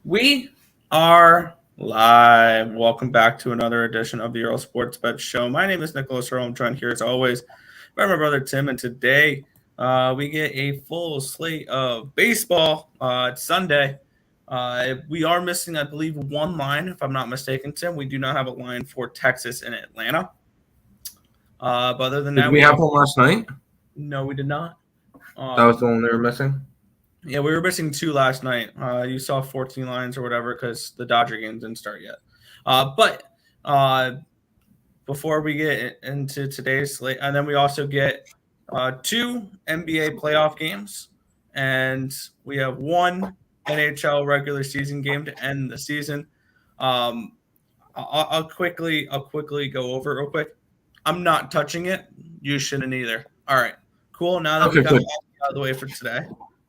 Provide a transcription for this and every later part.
We are live. Welcome back to another edition of the Earle Sports Bet Show. My name is Nicholas Earle. I'm joined here as always by my brother Tim, and today we get a full slate of baseball. It's Sunday. We are missing, I believe, one line, if I'm not mistaken, Tim. We do not have a line for Texas and Atlanta. But other than Did that, we have one last night? No, we did not. That was the one they were missing? Yeah, we were missing two last night. You saw 14 lines or whatever because the Dodger game didn't start yet. But before we get into today's slate, and then we also get two NBA playoff games, and we have one NHL regular season game to end the season. I'll quickly go over it real quick. I'm not touching it. You shouldn't either. All right, cool. Now that we got that out of the way for today.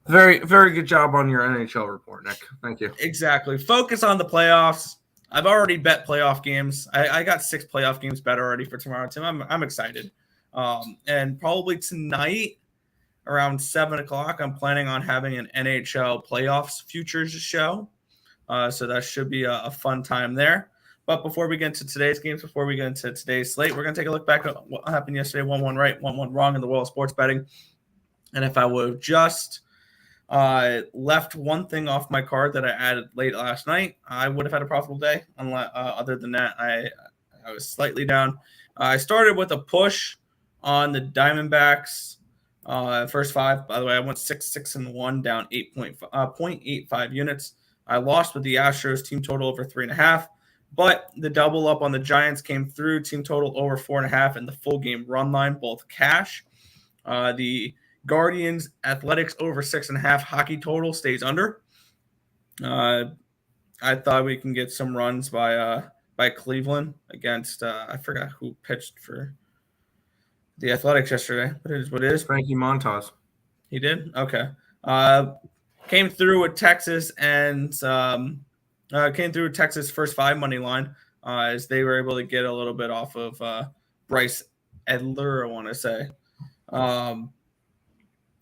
Very, very good job on your NHL report, Nick. Thank you. Exactly. Focus on the playoffs. I've already bet playoff games. I got 6 playoff games bet already for tomorrow, Tim. I'm excited. And probably tonight around 7 o'clock, I'm planning on having an NHL playoffs futures show. So that should be a fun time there. But before we get into today's games, before we get into today's slate, we're going to take a look back at what happened yesterday. 1-1 right, 1-1 wrong in the world of sports betting. And if I would have just left one thing off my card that I added late last night, I would have had a profitable day. Other than that, I was slightly down. I started with a push on the Diamondbacks. First 5, by the way, I went 6-6-1, down 0.85 units. I lost with the Astros, team total over 3.5. But the double up on the Giants came through, team total over 4.5, and the full game run line, both cash. The Guardians Athletics over 6.5 hockey total stays under. I thought we can get some runs by Cleveland against I forgot who pitched for the Athletics yesterday. But it is what it is. Frankie Montas. He did? Okay. Came through with Texas and came through with Texas first 5 money line as they were able to get a little bit off of Bryce Edler, I want to say.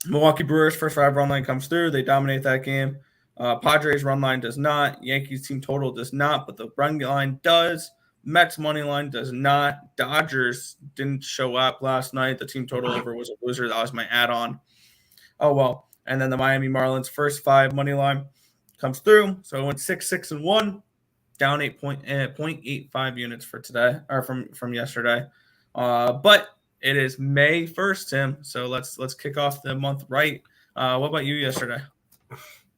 Milwaukee Brewers first 5 run line comes through. They dominate that game. Padres run line does not. Yankees team total does not, but the run line does. Mets money line does not. Dodgers didn't show up last night. The team total over was a loser. That was my add-on. Oh, well. And then the Miami Marlins first 5 money line comes through. So it went 6-6-1, down 0.85 units for today, or from yesterday. But it is May 1st, Tim. So let's kick off the month right. What about you yesterday?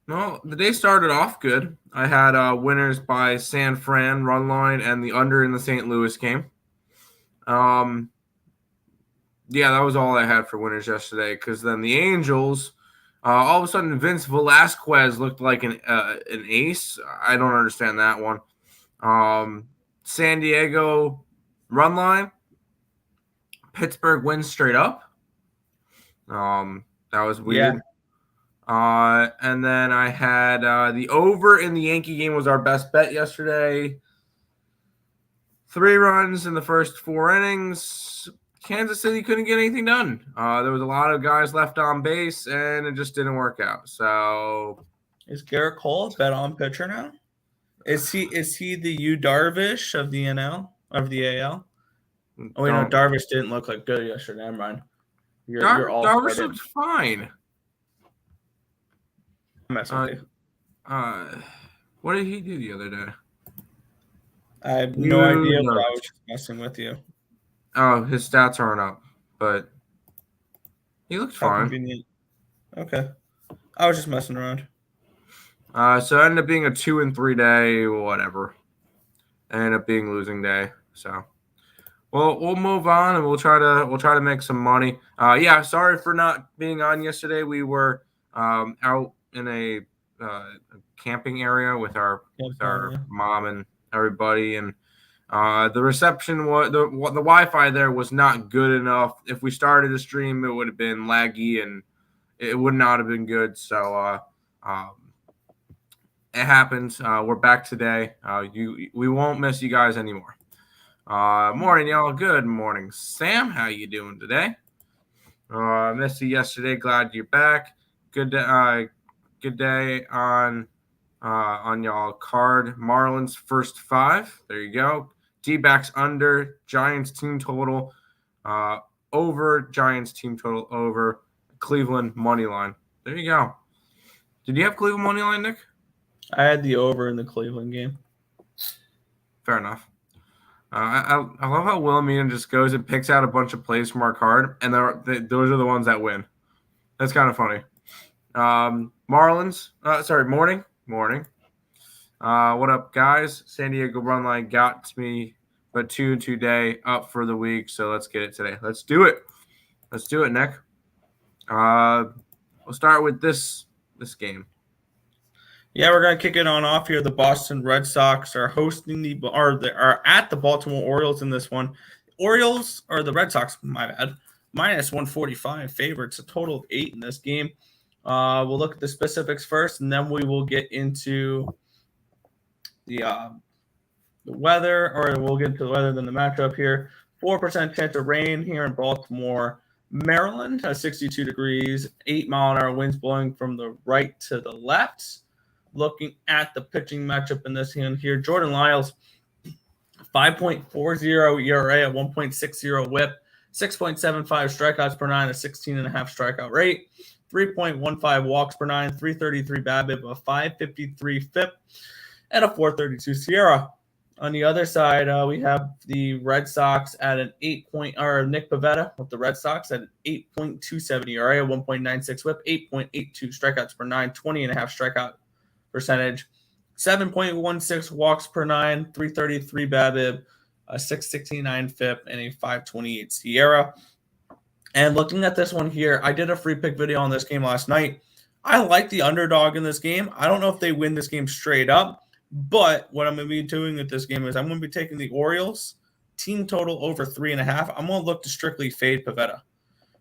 Well, the day started off good. I had winners by San Fran run line and the under in the St. Louis game. Yeah, that was all I had for winners yesterday. Because then the Angels, all of a sudden Vince Velasquez looked like an ace. I don't understand that one. San Diego run line. Pittsburgh wins straight up. That was weird. Yeah. And then I had the over in the Yankee game was our best bet yesterday. 3 runs in the first 4 innings. Kansas City couldn't get anything done. There was a lot of guys left on base, and it just didn't work out. So, is Garrett Cole a bet-on pitcher now? Is he the Yu Darvish of the NL of the AL? Oh, wait, no, Darvish didn't look like good yesterday. Never mind. You're all Darvish looked fine. I'm messing with you. What did he do the other day? I have no idea, but I was just messing with you. Oh, his stats aren't up, but he looked fine. Convenient. Okay. I was just messing around. So it ended up being a 2-3 day, whatever. It ended up being losing day. So well, we'll move on and we'll try to make some money. Yeah, sorry for not being on yesterday. We were out in a camping area with our mom and everybody, and the reception was the Wi-Fi there was not good enough. If we started a stream, it would have been laggy and it would not have been good. So it happens. We're back today. We won't miss you guys anymore. Morning, y'all. Good morning, Sam. How you doing today? Missed you yesterday. Glad you're back. Good day on on y'all card. Marlins first 5. There you go. D-backs under. Giants team total over. Giants team total over. Cleveland money line. There you go. Did you have Cleveland money line, Nick? I had the over in the Cleveland game. Fair enough. I love how Wilhelmina just goes and picks out a bunch of plays from our card, and those are the ones that win. That's kind of funny. Marlins. Morning. What up, guys? San Diego run line got to me, but 2 today, up for the week. So let's get it today. Let's do it. Nick. We'll start with this game. Yeah, we're gonna kick it on off here. The Boston Red Sox are are at the Baltimore Orioles in this one. Orioles or the Red Sox, my bad, minus 145 favorites, a total of 8 in this game. We'll look at the specifics first, and then we will get into the weather, or we'll get into the weather, then the matchup here. 4% chance of rain here in Baltimore, Maryland, 62 degrees, 8-mile-an-hour winds blowing from the right to the left. Looking at the pitching matchup in this hand here, Jordan Lyles, 5.40 ERA, a 1.60 whip, 6.75 strikeouts per 9, a 16.5 strikeout rate, 3.15 walks per 9, 333 BABIP, a 553 FIP, and a 432 SIERA. On the other side, we have the Red Sox at an Nick Pivetta with the Red Sox at an 8.27 ERA, 1.96 whip, 8.82 strikeouts per 9, 20.5 strikeout percentage, 7.16 walks per 9, 333 BABIP, a 669 FIP, and a 528 SIERA. And looking at this one here, I did a free pick video on this game last night. I like the underdog in this game. I don't know if they win this game straight up, but what I'm going to be doing with this game is I'm going to be taking the Orioles team total over 3.5. I'm going to look to strictly fade Pivetta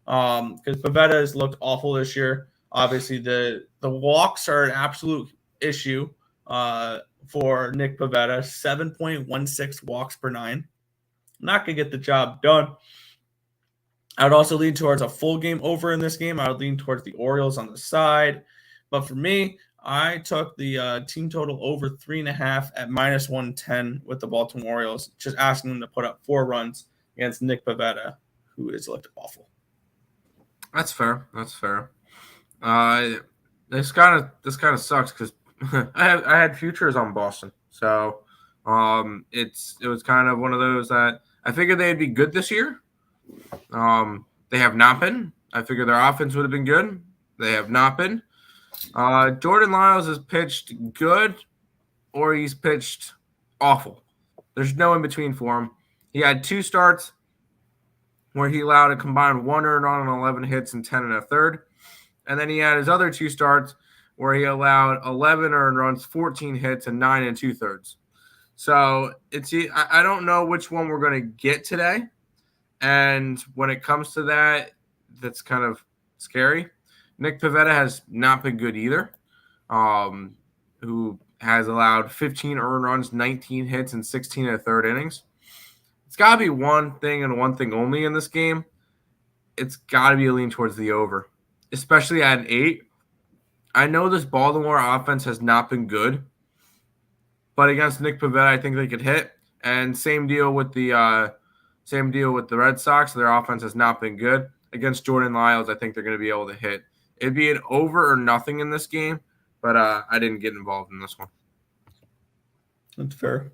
because Pivetta has looked awful this year. Obviously, the walks are an absolute issue for Nick Pivetta, 7.16 walks per 9. Not going to get the job done. I would also lean towards a full game over in this game. I would lean towards the Orioles on the side. But for me, I took the team total over 3.5 at minus 110 with the Baltimore Orioles, just asking them to put up 4 runs against Nick Pivetta, who has looked awful. That's fair. This kind of sucks because I had futures on Boston, so it was kind of one of those that I figured they'd be good this year. They have not been. I figured their offense would have been good. They have not been. Jordan Lyles has pitched good, or he's pitched awful. There's no in between for him. He had 2 starts where he allowed a combined 1 earned run on 11 hits and 10 1/3, and then he had his other 2 starts where he allowed 11 earned runs, 14 hits, and 9 2/3. So I don't know which one we're going to get today. And when it comes to that, that's kind of scary. Nick Pivetta has not been good either, who has allowed 15 earned runs, 19 hits, and 16 1/3 innings. It's got to be one thing and one thing only in this game. It's got to be a lean towards the over, especially at an 8. I know this Baltimore offense has not been good, but against Nick Pivetta, I think they could hit. And same deal with the Red Sox. Their offense has not been good. Against Jordan Lyles, I think they're going to be able to hit. It'd be an over or nothing in this game, but I didn't get involved in this one. That's fair.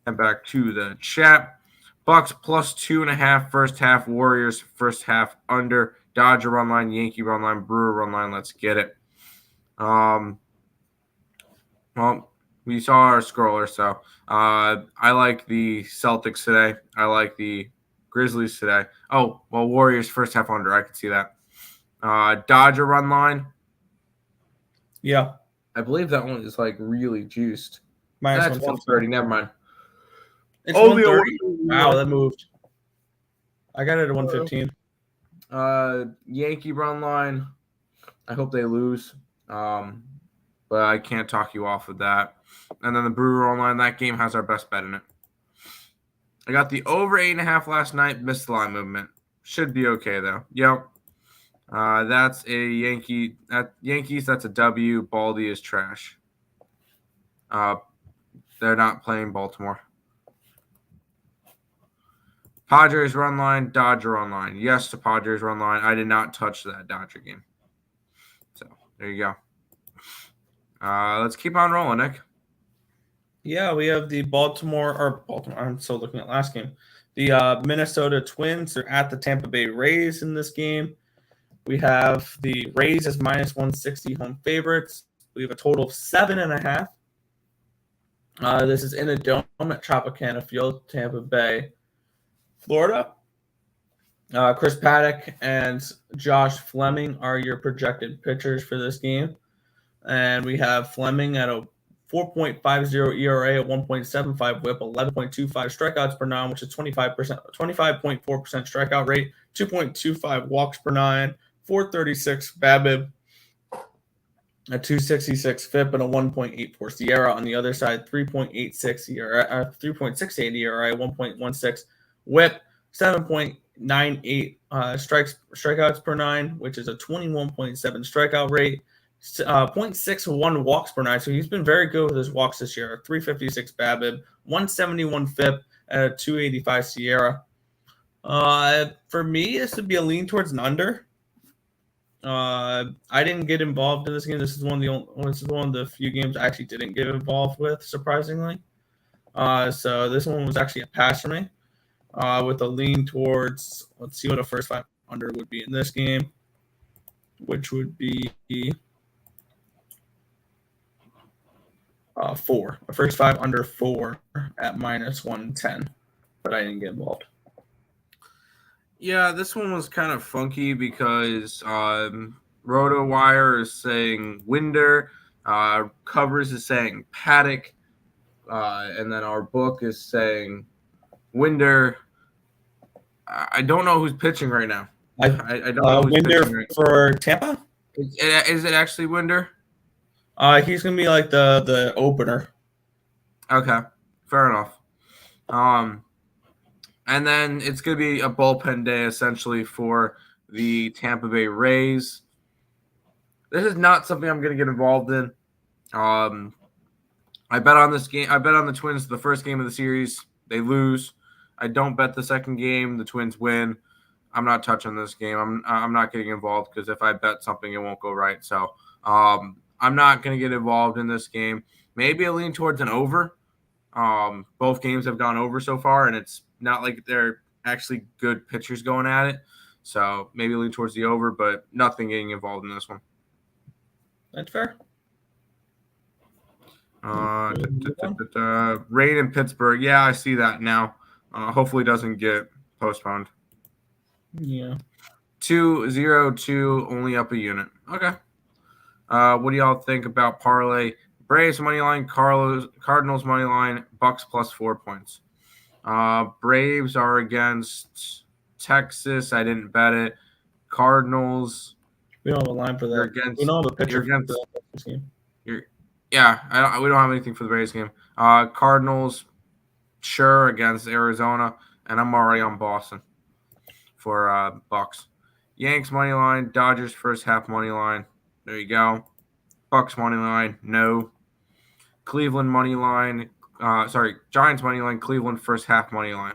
And back to the chat. Bucks plus 2.5 first half. Warriors first half under. Dodger run line, Yankee run line, Brewer run line. Let's get it. Well, we saw our scroller, so I like the Celtics today. I like the Grizzlies today. Oh, well, Warriors first half under. I could see that. Dodger run line. Yeah. I believe that one is like really juiced. Minus That's 130. Never mind. It's 130. Wow, that moved. I got it at 115. Yankee run line. I hope they lose. But I can't talk you off of that. And then the Brewer run line. That game has our best bet in it. I got the over 8.5 last night. Missed the line movement. Should be okay though. Yep. That's a Yankee. Yankees, that's a W. Baldy is trash. They're not playing Baltimore. Padres run line, Dodger run line. Yes to Padres run line. I did not touch that Dodger game. So there you go. Let's keep on rolling, Nick. Yeah, we have the Baltimore. I'm still looking at last game. The Minnesota Twins are at the Tampa Bay Rays in this game. We have the Rays as minus 160 home favorites. We have a total of 7.5. This is in a dome at Tropicana Field, Tampa Bay, Florida. Chris Paddock and Josh Fleming are your projected pitchers for this game. And we have Fleming at a 4.50 ERA, a 1.75 whip, 11.25 strikeouts per nine, which is 25.4% strikeout rate, 2.25 walks per nine, 436 BABIP, a 266 FIP, and a 1.84 SIERA. On the other side, 3.86 ERA, 3.68 ERA, 1.16 whip, 7.98 strikeouts per nine, which is a 21.7 strikeout rate. 0.61 walks per nine. So he's been very good with his walks this year. 356 BABIP, 171 FIP, and a 285 SIERA. For me, this would be a lean towards an under. I didn't get involved in this game. This is one of the few games I actually didn't get involved with, surprisingly. So this one was actually a pass for me. With a lean towards, let's see what a first five under would be in this game, which would be 4. The first five under 4 at minus 110, but I didn't get involved. Yeah, this one was kind of funky because RotoWire is saying Winder, Covers is saying Paddock, and then our book is saying Winder. I don't know who's pitching right now. I don't know who's Winder pitching right for Tampa? Is it actually Winder? He's gonna be like the opener. Okay, fair enough. And then it's going to be a bullpen day, essentially, for the Tampa Bay Rays. This is not something I'm going to get involved in. I bet on this game. I bet on the Twins the first game of the series. They lose. I don't bet the second game. The Twins win. I'm not touching this game. I'm not getting involved because if I bet something, it won't go right. So I'm not going to get involved in this game. Maybe a lean towards an over. Both games have gone over so far, and it's not like they're actually good pitchers going at it. So maybe lean towards the over, but nothing getting involved in this one. That's fair. Rain in Pittsburgh. Yeah, I see that now. Hopefully doesn't get postponed. Yeah. 2-0-2, only up a unit. Okay. What do y'all think about parlay? Braves money line, Cardinals money line, Bucks plus 4 points. Braves are against Texas. I didn't bet it. Cardinals. We don't have a line for that. We don't have a pitcher for this game. We don't have anything for the Braves game. Cardinals, sure, against Arizona, and I'm already on Boston for Bucks. Yanks money line, Dodgers first half money line. There you go. Bucks money line, no. Cleveland money line. Giants money line, Cleveland first half money line.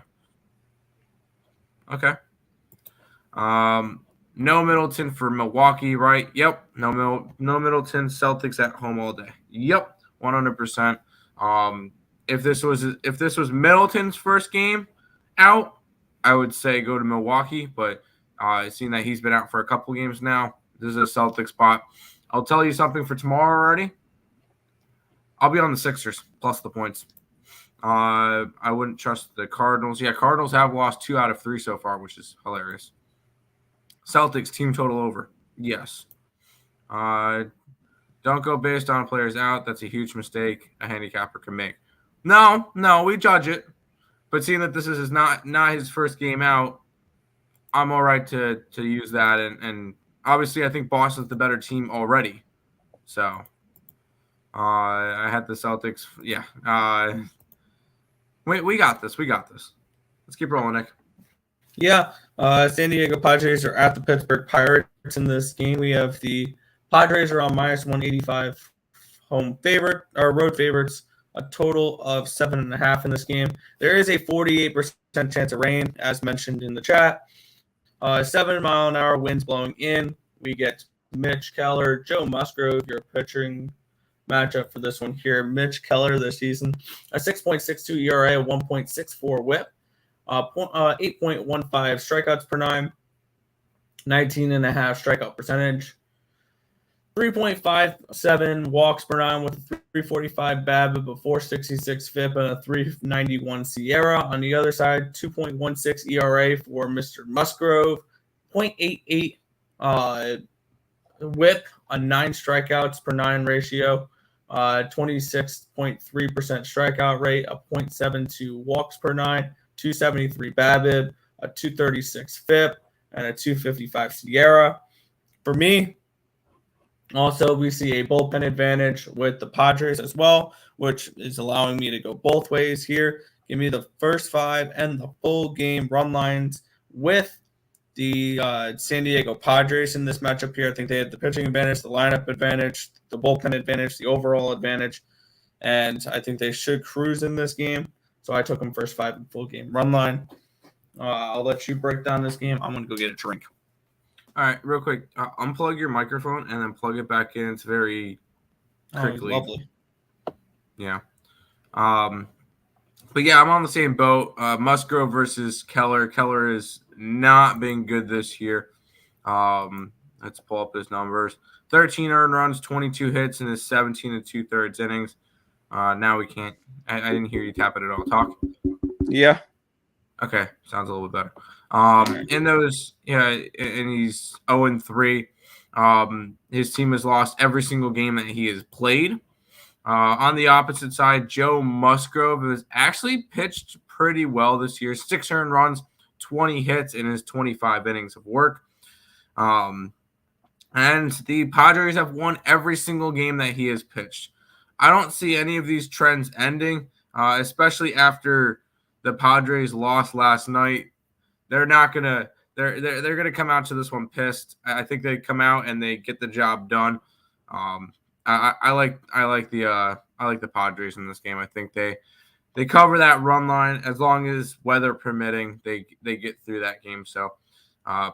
Okay. No Middleton for Milwaukee, right? Yep. No Middleton. Celtics at home all day. Yep. 100%. If this was Middleton's first game out, I would say go to Milwaukee. But seeing that he's been out for a couple games now, this is a Celtic spot. I'll tell you something for tomorrow already. I'll be on the Sixers plus the points. I wouldn't trust the Cardinals. Yeah, Cardinals have lost 2 out of 3 so far, which is hilarious. Celtics team total over. Yes. Don't go based on players out. That's a huge mistake a handicapper can make. No, we judge it. But seeing that this is not his first game out, I'm all right to use that. And obviously, I think Boston's the better team already. So I had the Celtics. Yeah. We got this. Let's keep rolling, Nick. Yeah. San Diego Padres are at the Pittsburgh Pirates. in this game. We have the Padres are on minus 185 home favorite or road favorites, a total of 7.5 in this game. There is a 48% chance of rain, as mentioned in the chat. 7-mile-an-hour winds blowing in. We get Mitch Keller, Joe Musgrove, your pitching matchup for this one here. Mitch Keller this season, a 6.62 ERA, a 1.64 WHIP, 8.15 strikeouts per nine, 19.5 strikeout percentage, 3.57 walks per nine with a 345 BABIP, a 466 FIP, and a 391 Sierra. On the other side, 2.16 ERA for Mr. Musgrove, 0.88 WHIP, a 9 strikeouts per 9 ratio, 26.3% strikeout rate, a 0.72 walks per 9, 273 BABIP, a 236 FIP, and a 255 Sierra. For me, also, we see a bullpen advantage with the Padres as well, which is allowing me to go both ways here. Give me the first 5 and the full game run lines with the San Diego Padres in this matchup here. I think they had the pitching advantage, the lineup advantage, the bullpen advantage, the overall advantage, and I think they should cruise in this game. So I took them first 5 and full game run line. I'll let you break down this game. I'm going to go get a drink. All right, real quick, unplug your microphone and then plug it back in. It's very crinkly. Lovely. Yeah. But yeah, I'm on the same boat. Musgrove versus Keller. Keller has not been good this year. Let's pull up his numbers. 13 earned runs, 22 hits in his 17 2/3 innings. Now we can't. I didn't hear you tap it at all. Talk. Yeah. Okay, sounds a little bit better. In those, yeah, and he's 0-3. His team has lost every single game that he has played. On the opposite side, Joe Musgrove has actually pitched pretty well this year. 6 earned runs, 20 hits in his 25 innings of work. And the Padres have won every single game that he has pitched. I don't see any of these trends ending, especially after the Padres lost last night. They're not gonna. They're gonna come out to this one pissed. I think they come out and they get the job done. I like the Padres in this game. I think they cover that run line as long as weather permitting. They get through that game. So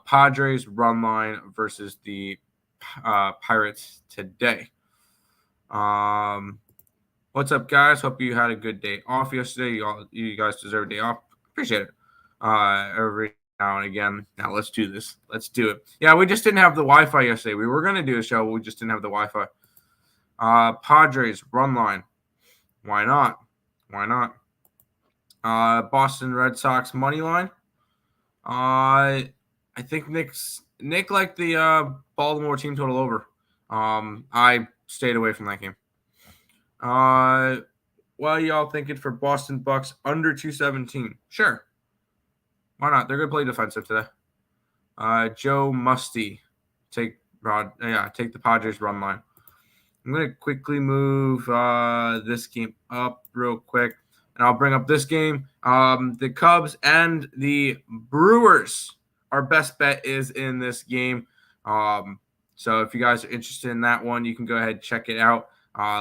Padres run line versus the Pirates today. What's up, guys? Hope you had a good day off yesterday. You guys deserve a day off. Appreciate it. Every now and again. Now let's do this. Let's do it. Yeah, we just didn't have the Wi-Fi yesterday. We were gonna do a show, but we just didn't have the Wi-Fi. Padres run line. Why not? Why not? Boston Red Sox money line. I think Nick liked the Baltimore team total over. I stayed away from that game. What are y'all thinking for Boston Bucks under 217? Sure. Why not? They're going to play defensive today. Joe Musty. Take the Padres run line. I'm going to quickly move this game up real quick, and I'll bring up this game. The Cubs and the Brewers. Our best bet is in this game. So if you guys are interested in that one, you can go ahead and check it out.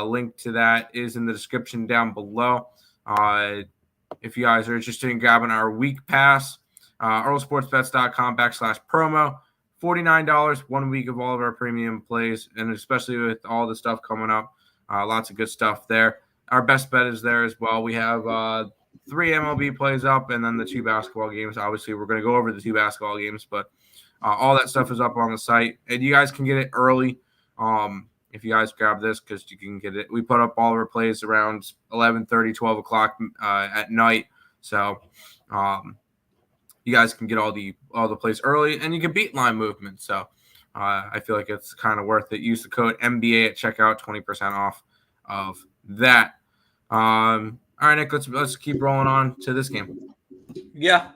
Link to that is in the description down below. If you guys are interested in grabbing our week pass, earlesportsbets.com/promo. $49, 1 week of all of our premium plays, and especially with all the stuff coming up, lots of good stuff there. Our best bet is there as well. We have 3 MLB plays up and then the 2 basketball games. Obviously, we're going to go over the 2 basketball games, but all that stuff is up on the site, and you guys can get it early. If you guys grab this, because you can get it. We put up all of our plays around 11:30, 12 o'clock at night. So you guys can get all the plays early, and you can beat line movement. So I feel like it's kind of worth it. Use the code MBA at checkout, 20% off of that. All right, Nick, let's keep rolling on to this game. Yeah.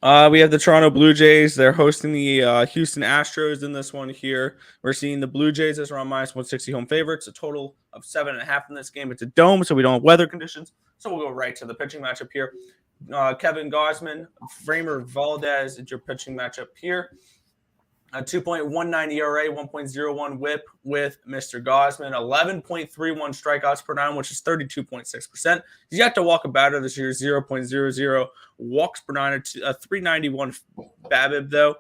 We have the Toronto Blue Jays. They're hosting the Houston Astros in this one here. We're seeing the Blue Jays as around minus 160 home favorites, a total of 7.5 in this game. It's a dome, so we don't have weather conditions. So we'll go right to the pitching matchup here. Kevin Gausman, Framber Valdez is your pitching matchup here. A 2.19 ERA, 1.01 WHIP with Mr. Gosman, 11.31 strikeouts per nine, which is 32.6%. He's yet to walk a batter this year, 0.00 walks per nine, a 391 BABIP though,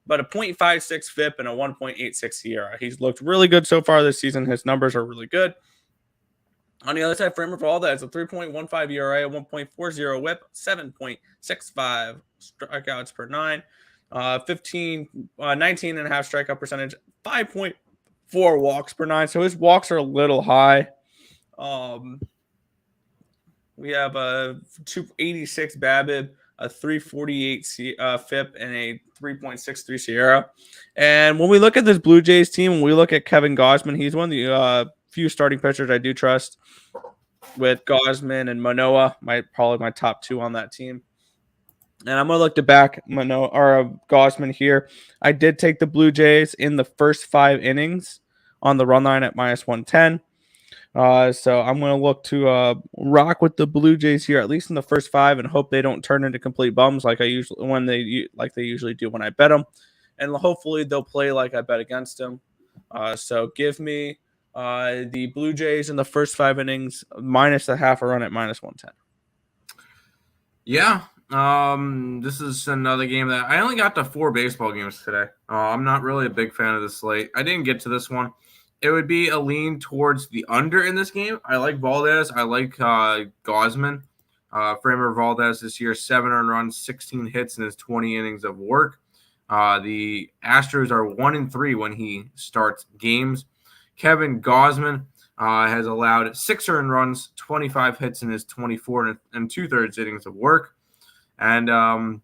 but a 0.56 FIP and a 1.86 ERA. He's looked really good so far this season. His numbers are really good. On the other side, Framber Valdez, a 3.15 ERA, a 1.40 WHIP, 7.65 strikeouts per nine. 19 and a half strikeout percentage, 5.4 walks per nine. So his walks are a little high. We have a 286 BABIP, a 348 FIP, and a 3.63 Sierra. And when we look at this Blue Jays team, when we look at Kevin Gausman, he's one of the few starting pitchers I do trust. With Gausman and Manoah, probably my top two on that team. And I'm going to look to back Gausman here. I did take the Blue Jays in the first 5 innings on the run line at -110. So I'm going to look to rock with the Blue Jays here, at least in the first 5, and hope they don't turn into complete bums like they usually do when I bet them. And hopefully they'll play like I bet against them. So give me the Blue Jays in the first 5 innings minus the half a run at -110. Yeah. This is another game that I only got to 4 baseball games today. I'm not really a big fan of the slate. I didn't get to this one. It would be a lean towards the under in this game. I like Valdez. I like Gausman. Framber Valdez this year, 7 earned runs, 16 hits in his 20 innings of work. The Astros are 1-3 when he starts games. Kevin Gausman has allowed 6 earned runs, 25 hits in his 24 and 2/3 innings of work. And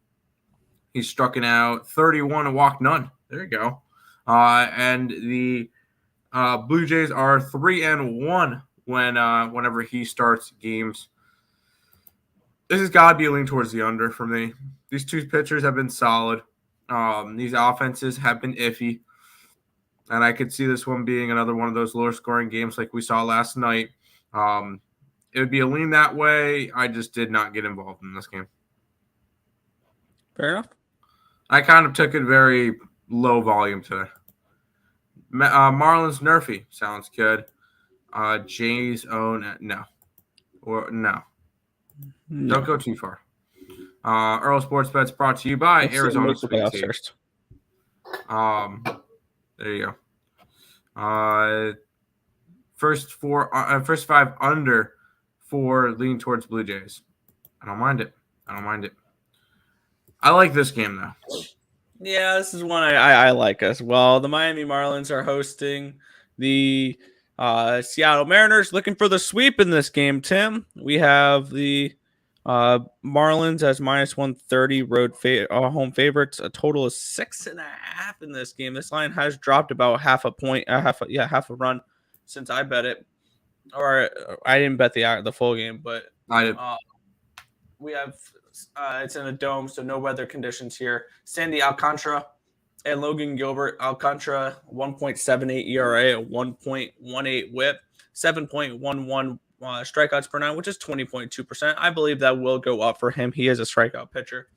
he's struck out 31 and walked none. There you go. And the Blue Jays are 3-1 whenever he starts games. This has got to be a lean towards the under for me. These two pitchers have been solid. These offenses have been iffy. And I could see this one being another one of those lower scoring games like we saw last night. It would be a lean that way. I just did not get involved in this game. Fair enough. I kind of took it very low volume today. Marlins Nerfy sounds good. Jays own no. Don't go too far. Earle Sports Bets brought to you by Arizona Sweet. There you go. First 5 under for lean towards Blue Jays. I don't mind it. I like this game though. Yeah, this is one I like as well. The Miami Marlins are hosting the Seattle Mariners, looking for the sweep in this game, Tim. We have the Marlins as -130 home favorites, a total of 6.5 in this game. This line has dropped about half a run since I bet it, or I didn't bet the full game, but I did. We have it's in a dome, so no weather conditions here. Sandy Alcantara and Logan Gilbert. Alcantara 1.78 ERA, a 1.18 WHIP, 7.11 strikeouts per nine, which is 20.2%. I believe that will go up for him. He is a strikeout pitcher.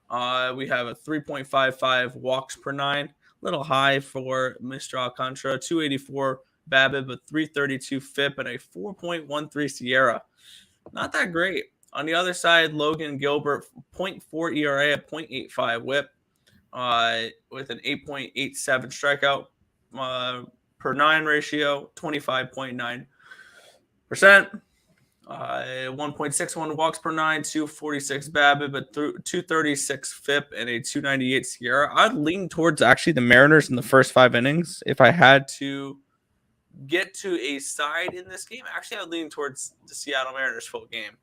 We have a 3.55 walks per nine, a little high for Mr. Alcantara, 284 BABIP, but 332 FIP, and a 4.13 Sierra. Not that great. On the other side, Logan Gilbert, 0.4 ERA, a 0.85 WHIP, with an 8.87 strikeout per nine ratio, 25.9%. 1.61 walks per nine, 246 BABIP, but 236 FIP, and a 298 Sierra. I'd lean towards actually the Mariners in the first 5 innings. If I had to get to a side in this game, actually I'd lean towards the Seattle Mariners full game,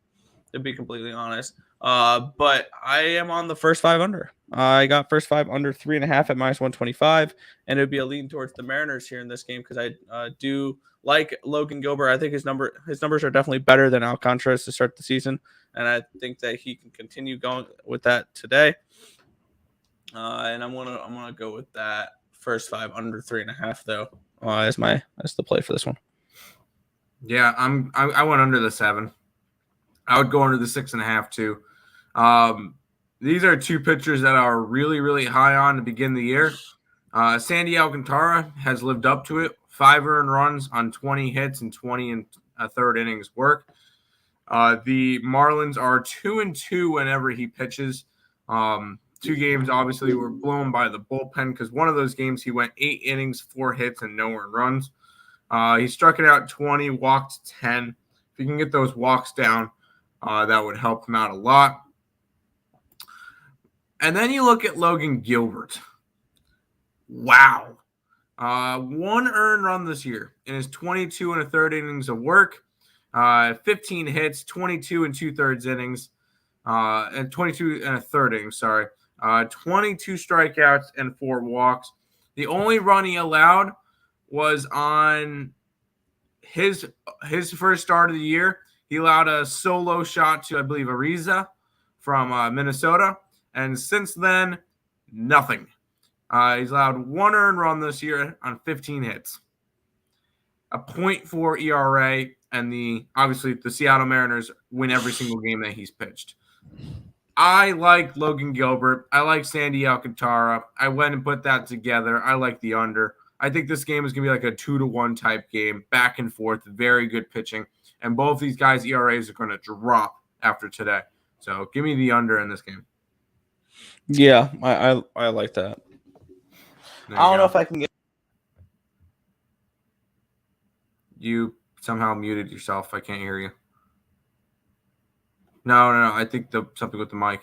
to be completely honest. But I am on the first 5 under. I got first 5 under 3.5 at -125, and it would be a lean towards the Mariners here in this game because I do like Logan Gilbert. I think his numbers are definitely better than Alcantara's to start the season, and I think that he can continue going with that today. And I'm gonna go with that first 5 under 3.5 though as the play for this one. Yeah, I went under the 7. I would go under the 6.5 too. these are two pitchers that are really, really high on to begin the year. Sandy Alcantara has lived up to it. 5 earned runs on 20 hits and 20 and a third innings work. The Marlins are 2-2 whenever he pitches. 2 games obviously were blown by the bullpen because one of those games he went 8 innings, 4 hits, and no earned runs. He struck it out 20, walked 10. If you can get those walks down, that would help him out a lot. And then you look at Logan Gilbert. Wow. 1 earned run this year in his 22 and a third innings of work. 15 hits, 22 and 2/3 innings, and 22 and a third innings, 22 strikeouts and 4 walks. The only run he allowed was on his first start of the year. He allowed a solo shot to, I believe, Ariza from Minnesota. And since then, nothing. He's allowed 1 earned run this year on 15 hits. A .4 ERA, and obviously the Seattle Mariners win every single game that he's pitched. I like Logan Gilbert. I like Sandy Alcantara. I went and put that together. I like the under. I think this game is going to be like a 2-1 type game, back and forth, very good pitching. And both these guys' ERAs are going to drop after today. So give me the under in this game. Yeah, I like that. I don't know if I can get. You somehow muted yourself. I can't hear you. No. I think something with the mic.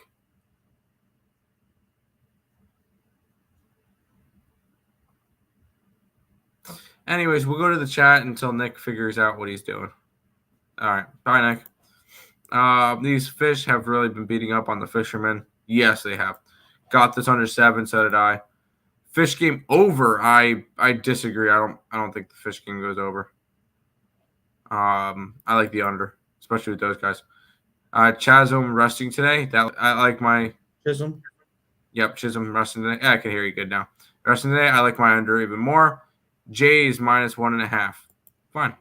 Anyways, we'll go to the chat until Nick figures out what he's doing. All right. Bye, Nick. These fish have really been beating up on the fishermen. Yes, they have. Got this under 7, so did I. Fish game over. I disagree. I don't think the fish game goes over. I like the under, especially with those guys. Chisholm resting today. I like my Chisholm. Yep, Chisholm resting today. Yeah, I can hear you good now. Resting today. I like my under even more. Jays -1.5. Fine.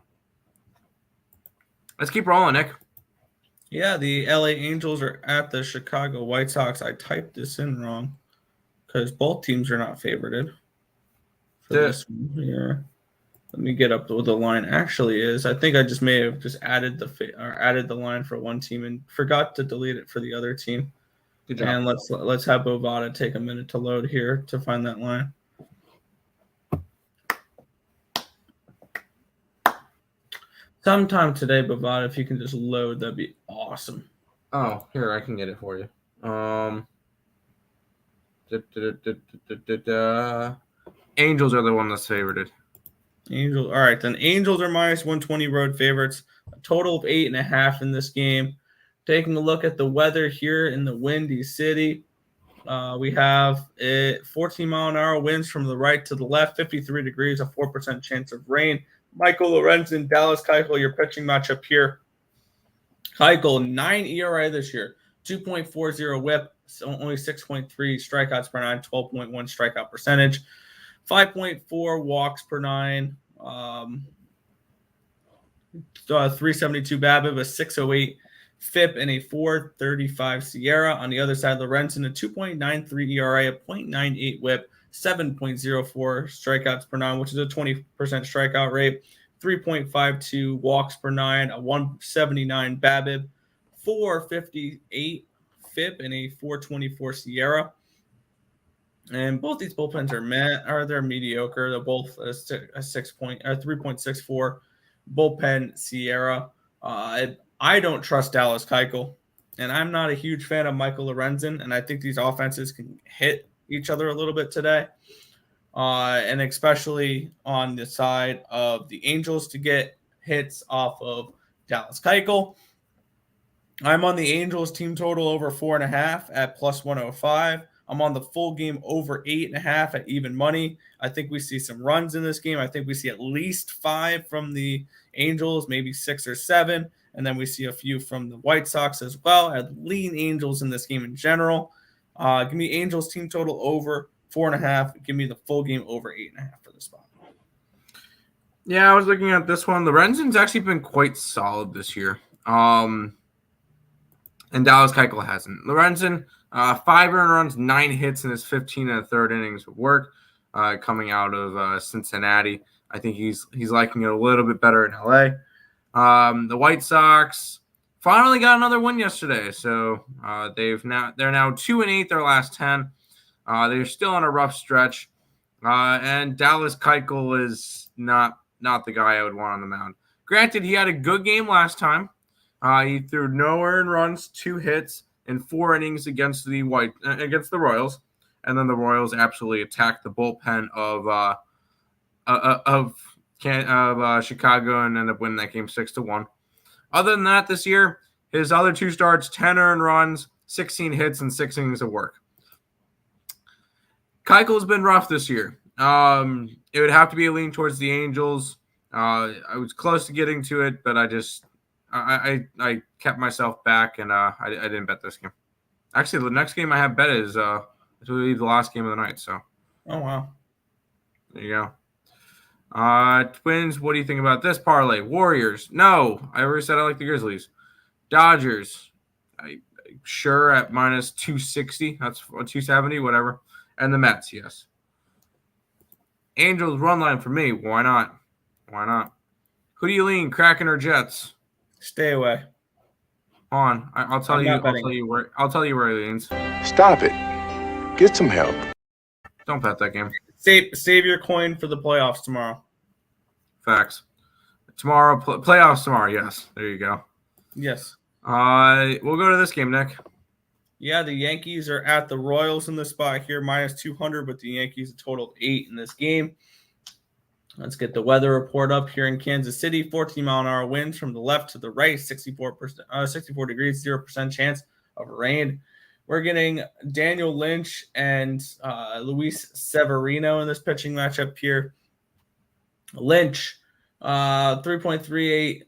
Let's keep rolling, Nick. Yeah, the LA Angels are at the Chicago White Sox. I typed this in wrong because both teams are not favorited for this one here. Let me get up to what the line actually is. I think I just may have just added the line for one team and forgot to delete it for the other team. Good job. And let's have Bovada take a minute to load here to find that line. Sometime today, Bovada, if you can just load, that'd be awesome. Oh, here, I can get it for you. Angels are the one that's favorited. Angels. All right, then Angels are -120 road favorites. A total of 8.5 in this game. Taking a look at the weather here in the Windy City, we have 14-mile-an-hour winds from the right to the left, 53 degrees, a 4% chance of rain. Michael Lorenzen, Dallas Keuchel, your pitching matchup here. Keuchel, 9 ERA this year, 2.40 whip, so only 6.3 strikeouts per 9, 12.1 strikeout percentage, 5.4 walks per 9, 372 BABIP, a 608 FIP, and a 435 Sierra. On the other side, Lorenzen, a 2.93 ERA, a 0.98 whip, 7.04 strikeouts per 9, which is a 20% strikeout rate, 3.52 walks per 9, a 179 BABIP, 458 FIP, and a 424 Sierra. And both these bullpens they're mediocre. They're both a 3.64 bullpen Sierra. I don't trust Dallas Keuchel, and I'm not a huge fan of Michael Lorenzen, and I think these offenses can hit each other a little bit today, and especially on the side of the Angels to get hits off of Dallas Keuchel. I'm on the Angels team total over 4.5 at +105. I'm on the full game over 8.5 at even money. I think we see some runs in this game. I think we see at least 5 from the Angels, maybe 6 or 7. And then we see a few from the White Sox as well. I lean Angels in this game in general. Give me Angels team total over 4.5. Give me the full game over 8.5 for the spot. Yeah, I was looking at this one. Lorenzen's actually been quite solid this year. And Dallas Keuchel hasn't. Lorenzen, 5 earned runs, 9 hits in his 15 and a third innings of work coming out of Cincinnati. I think he's liking it a little bit better in LA. The White Sox finally got another win yesterday, so they're now 2-8 their last 10. They're still on a rough stretch, and Dallas Keuchel is not the guy I would want on the mound. Granted, he had a good game last time. He threw no earned runs, 2 hits in 4 innings against the Royals, and then the Royals absolutely attacked the bullpen of Chicago and ended up winning that game 6-1. Other than that, this year, his other 2 starts, 10 earned runs, 16 hits, and 6 innings of work. Keuchel's been rough this year. It would have to be a lean towards the Angels. I was close to getting to it, but I kept myself back, and I didn't bet this game. Actually, the next game I have bet is I believe the last game of the night. So, oh wow, there you go. Twins, what do you think about this parlay? Warriors, no, I already said I like the Grizzlies. Dodgers, sure at minus 260. That's 270, whatever. And the Mets, yes. Angels run line for me. Why not? Why not? Who do you lean, Kraken or Jets? Stay away. On, I'll tell you where he leans. Stop it. Get some help. Don't bet that game. Save your coin for the playoffs tomorrow. Facts. Tomorrow, playoffs tomorrow. Yes, there you go. Yes. We'll go to this game, Nick. Yeah, the Yankees are at the Royals in this spot here, minus 200, but the Yankees a total of 8 in this game. Let's get the weather report up here in Kansas City. 14-mile-an-hour winds from the left to the right, 64 degrees, 0% chance of rain. We're getting Daniel Lynch and Luis Severino in this pitching matchup here. Lynch, 3.38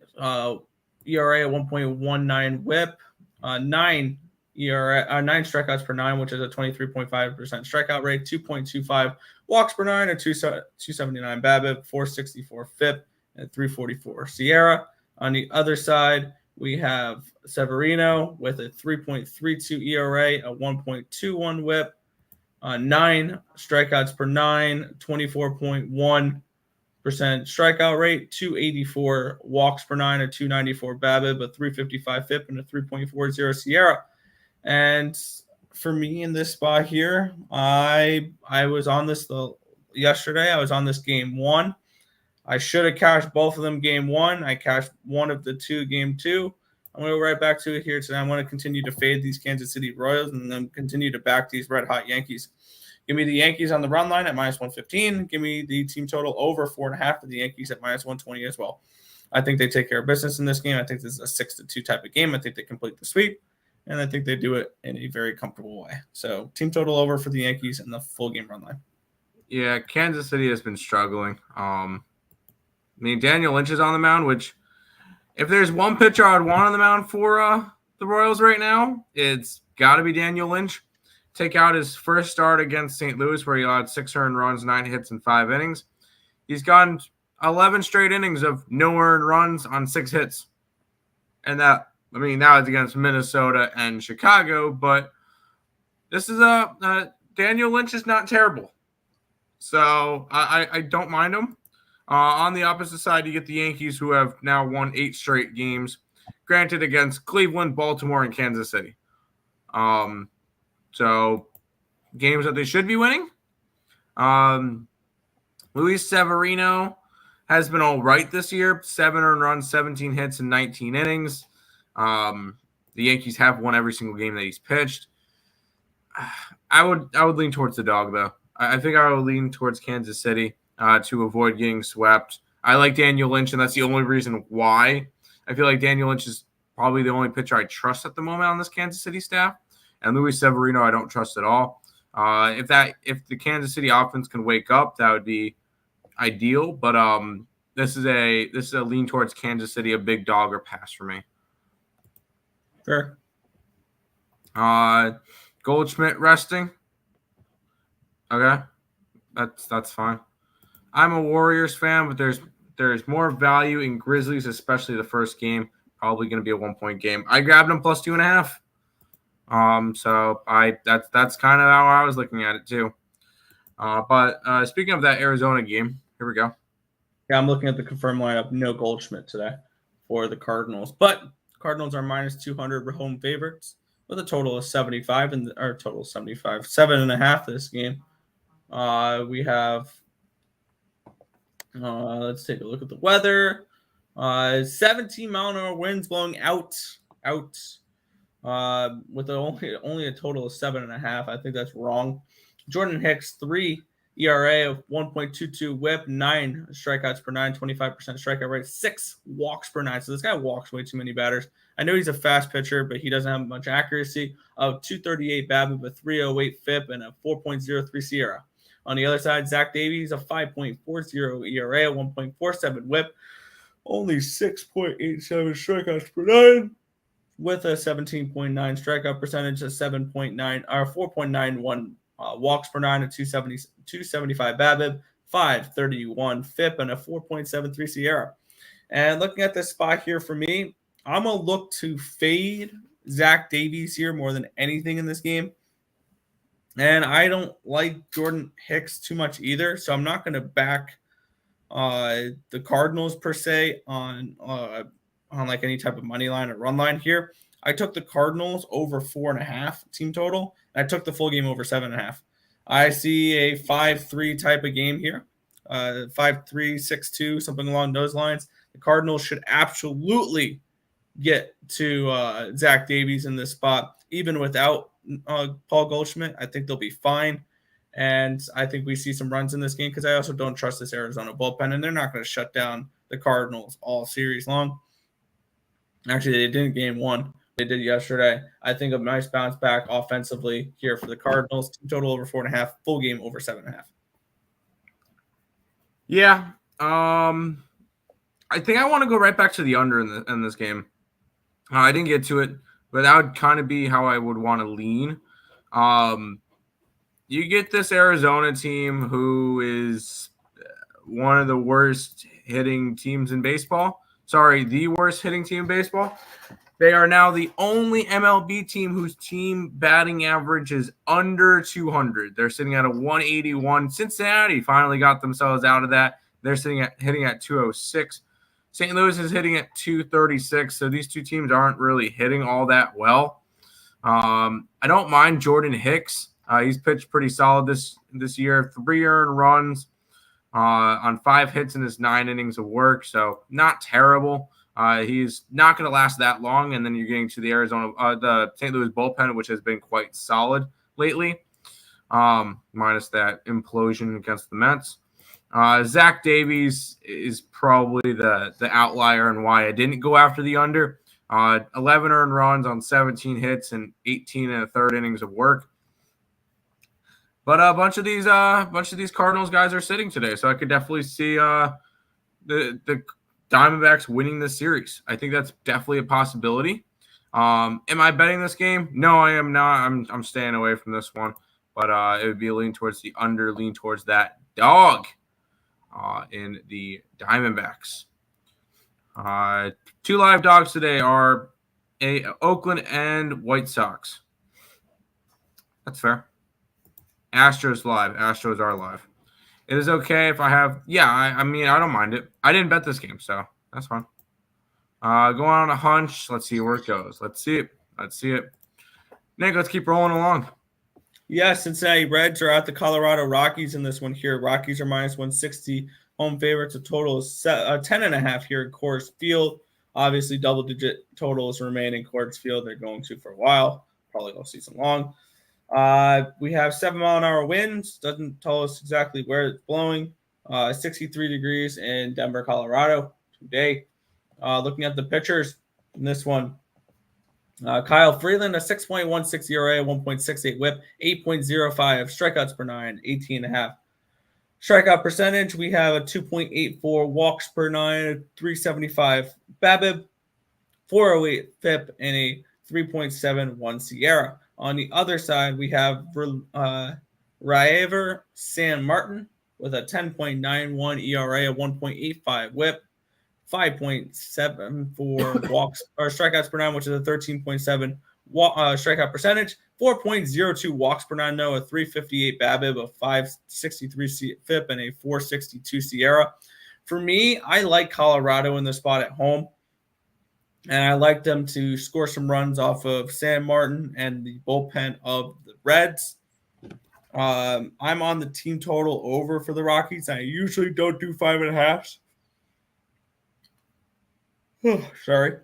ERA at 1.19 WHIP, 9 strikeouts per 9, which is a 23.5% strikeout rate, 2.25 walks per 9, a 279 BABIP, 464 FIP, and 344 SIERA. On the other side, we have Severino with a 3.32 ERA, a 1.21 WHIP, 9 strikeouts per 9, 24.1% strikeout rate, 284 walks per 9, a 294 BABIP, a 355 FIP, and a 3.40 SIERA. And for me in this spot here, I was on this yesterday. I was on this game 1. I should have cashed both of them game 1. I cashed one of the 2 game 2. I'm going to go right back to it here today. I'm going to continue to fade these Kansas City Royals and then continue to back these red-hot Yankees. Give me the Yankees on the run line at minus 115. Give me the team total over 4.5 for the Yankees at minus 120 as well. I think they take care of business in this game. I think this is a 6-2 type of game. I think they complete the sweep. And I think they do it in a very comfortable way. So team total over for the Yankees and the full game run line. Yeah, Kansas City has been struggling. Daniel Lynch is on the mound, which if there's one pitcher I'd want on the mound for the Royals right now, it's got to be Daniel Lynch. Take out his first start against St. Louis where he allowed 6 earned runs, 9 hits, and 5 innings. He's gotten 11 straight innings of no earned runs on 6 hits. And now it's against Minnesota and Chicago, but this is Daniel Lynch is not terrible. So I don't mind him. On the opposite side, you get the Yankees, who have now won 8 straight games, granted against Cleveland, Baltimore, and Kansas City. So games that they should be winning. Luis Severino has been all right this year. 7 earned runs, 17 hits, and 19 innings. The Yankees have won every single game that he's pitched. I would lean towards the dog, though. I think I would lean towards Kansas City to avoid getting swept. I like Daniel Lynch, and that's the only reason why. I feel like Daniel Lynch is probably the only pitcher I trust at the moment on this Kansas City staff. And Luis Severino, I don't trust at all. If the Kansas City offense can wake up, that would be ideal. But this is a lean towards Kansas City, a big dog or pass for me. Sure. Goldschmidt resting. Okay, that's fine. I'm a Warriors fan, but there's more value in Grizzlies, especially the first game. Probably going to be a 1-point game. I grabbed them plus 2.5. So that's kind of how I was looking at it too. But speaking of that Arizona game, here we go. Yeah, I'm looking at the confirmed lineup. No Goldschmidt today for the Cardinals, but Cardinals are minus 200 home favorites with a total of 75 or total 75, 7.5 this game. We have. Let's take a look at the weather. 17-mile-an-hour winds blowing out, with only a total of 7.5. I think that's wrong. Jordan Hicks, 3 ERA of 1.22 whip, 9 strikeouts per 9, 25% strikeout rate, 6 walks per 9. So this guy walks way too many batters. I know he's a fast pitcher, but he doesn't have much accuracy. Of 238 BABIP, a 308 FIP, and a 4.03 SIERA. On the other side, Zach Davies, a 5.40 ERA, a 1.47 whip, only 6.87 strikeouts per 9, with a 17.9 strikeout percentage, a 7.9 or 4.91 walks per 9, a 275 BABIP, 531 FIP, and a 4.73 SIERA. And looking at this spot here for me, I'm going to look to fade Zach Davies here more than anything in this game. And I don't like Jordan Hicks too much either, so I'm not going to back the Cardinals per se on like any type of money line or run line here. I took the Cardinals over 4.5 team total. And I took the full game over 7.5. I see a 5-3 type of game here, 5-3, 6-2, something along those lines. The Cardinals should absolutely get to Zach Davies in this spot, even without Paul Goldschmidt. I think they'll be fine. And I think we see some runs in this game because I also don't trust this Arizona bullpen, and they're not going to shut down the Cardinals all series long. Actually, they didn't game one. They did yesterday. I think a nice bounce back offensively here for the Cardinals. Team total over 4.5, full game over 7.5. Yeah. I think I want to go right back to the under in this game. I didn't get to it, but that would kind of be how I would want to lean. You get this Arizona team who is one of the worst hitting teams in baseball. Sorry, the worst hitting team in baseball. They are now the only MLB team whose team batting average is under 200. They're sitting at a 181. Cincinnati finally got themselves out of that. They're hitting at 206. St. Louis is hitting at 236. So these two teams aren't really hitting all that well. I don't mind Jordan Hicks. He's pitched pretty solid this year. 3 earned runs on 5 hits in his 9 innings of work. So not terrible. He's not going to last that long. And then you're getting to the St. Louis bullpen, which has been quite solid lately, minus that implosion against the Mets. Zach Davies is probably the outlier and why I didn't go after the under. 11 earned runs on 17 hits and 18 and a third innings of work. But a bunch of these Cardinals guys are sitting today, so I could definitely see the Diamondbacks winning this series. I think that's definitely a possibility. Am I betting this game? No, I am not. I'm staying away from this one. But it would be a lean towards the under, lean towards that dog in the Diamondbacks. 2 live dogs today are Oakland and White Sox. That's fair. Astros live. Astros are live. It is okay if I have. Yeah, I mean, I don't mind it. I didn't bet this game, so that's fine. Going on a hunch. Let's see where it goes. Let's see it. Nick, let's keep rolling along. Yeah, Cincinnati Reds are at the Colorado Rockies in this one here. Rockies are minus 160 home favorites. A total of 10.5 here at Coors Field. Obviously, double-digit totals remain in Coors Field. They're going to for a while, probably all season long. We have 7-mile-an-hour winds. Doesn't tell us exactly where it's blowing. 63 degrees in Denver, Colorado today. Looking at the pitchers in this one. Kyle Freeland, a 6.16 ERA, 1.68 whip, 8.05 strikeouts per 9, 18.5. Strikeout percentage, we have a 2.84 walks per 9, 375 BABIP, 408 FIP, and a 3.71 SIERA. On the other side, we have Raever San Martin with a 10.91 ERA, a 1.85 whip, 5.74 walks or strikeouts per 9, which is a 13.7 strikeout percentage, 4.02 walks per nine, a 358 BABIP, a 563 FIP, and a 462 SIERA. For me, I like Colorado in the spot at home, and I like them to score some runs off of San Martin and the bullpen of the Reds. I'm on the team total over for the Rockies. I usually don't do 5.5. Sorry.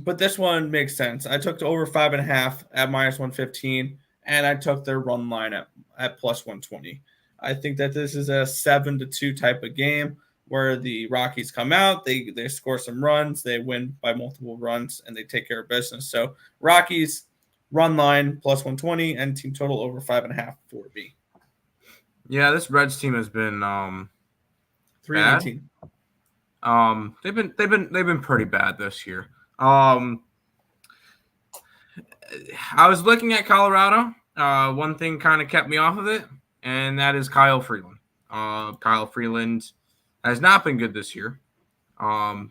But this one makes sense. I took the over 5.5 at -115, and I took their run line at +120. I think that this is a 7-2 type of game where the Rockies come out, they score some runs, they win by multiple runs, and they take care of business. So Rockies run line +120 and team total over 5.5 for B. Yeah, this Reds team has been 3-18. They've been pretty bad this year. I was looking at Colorado. One thing kind of kept me off of it, and that is Kyle Freeland. Kyle Freeland has not been good this year. I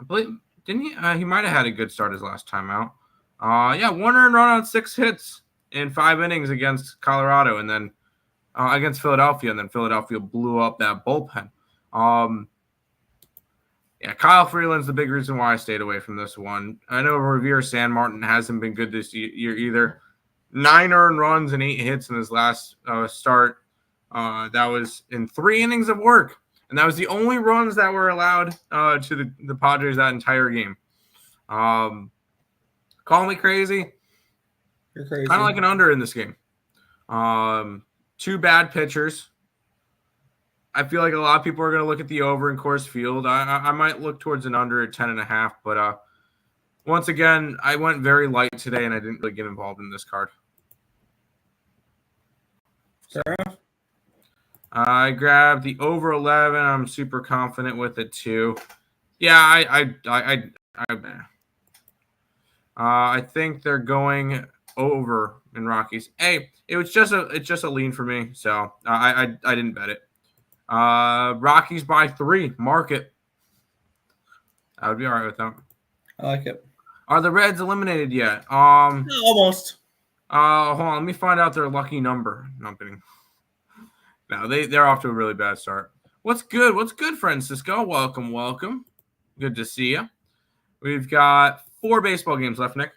believe didn't he? He might have had a good start his last time out. 1 earned run on 6 hits in 5 innings against Colorado, and then against Philadelphia, and then Philadelphia blew up that bullpen. Kyle Freeland's the big reason why I stayed away from this one. I know Revere San Martin hasn't been good this year either. 9 earned runs and 8 hits in his last start. That was in 3 innings of work. And that was the only runs that were allowed to the Padres that entire game. Call me crazy. You're crazy. Kind of like an under in this game. 2 bad pitchers. I feel like a lot of people are going to look at the over in Coors Field. I might look towards an under at 10.5, but once again, I went very light today, and I didn't really get involved in this card. Fair enough. I grabbed the over 11. I'm super confident with it too. Yeah, I think they're going over in Rockies. Hey, it's just a lean for me, so I didn't bet it. Rockies by 3. Mark it. I would be all right with that. I like it. Are the Reds eliminated yet? Almost. Hold on. Let me find out their lucky number. No, I'm kidding. No, they're off to a really bad start. What's good? What's good, Francisco? Welcome. Good to see you. We've got 4 baseball games left, Nick.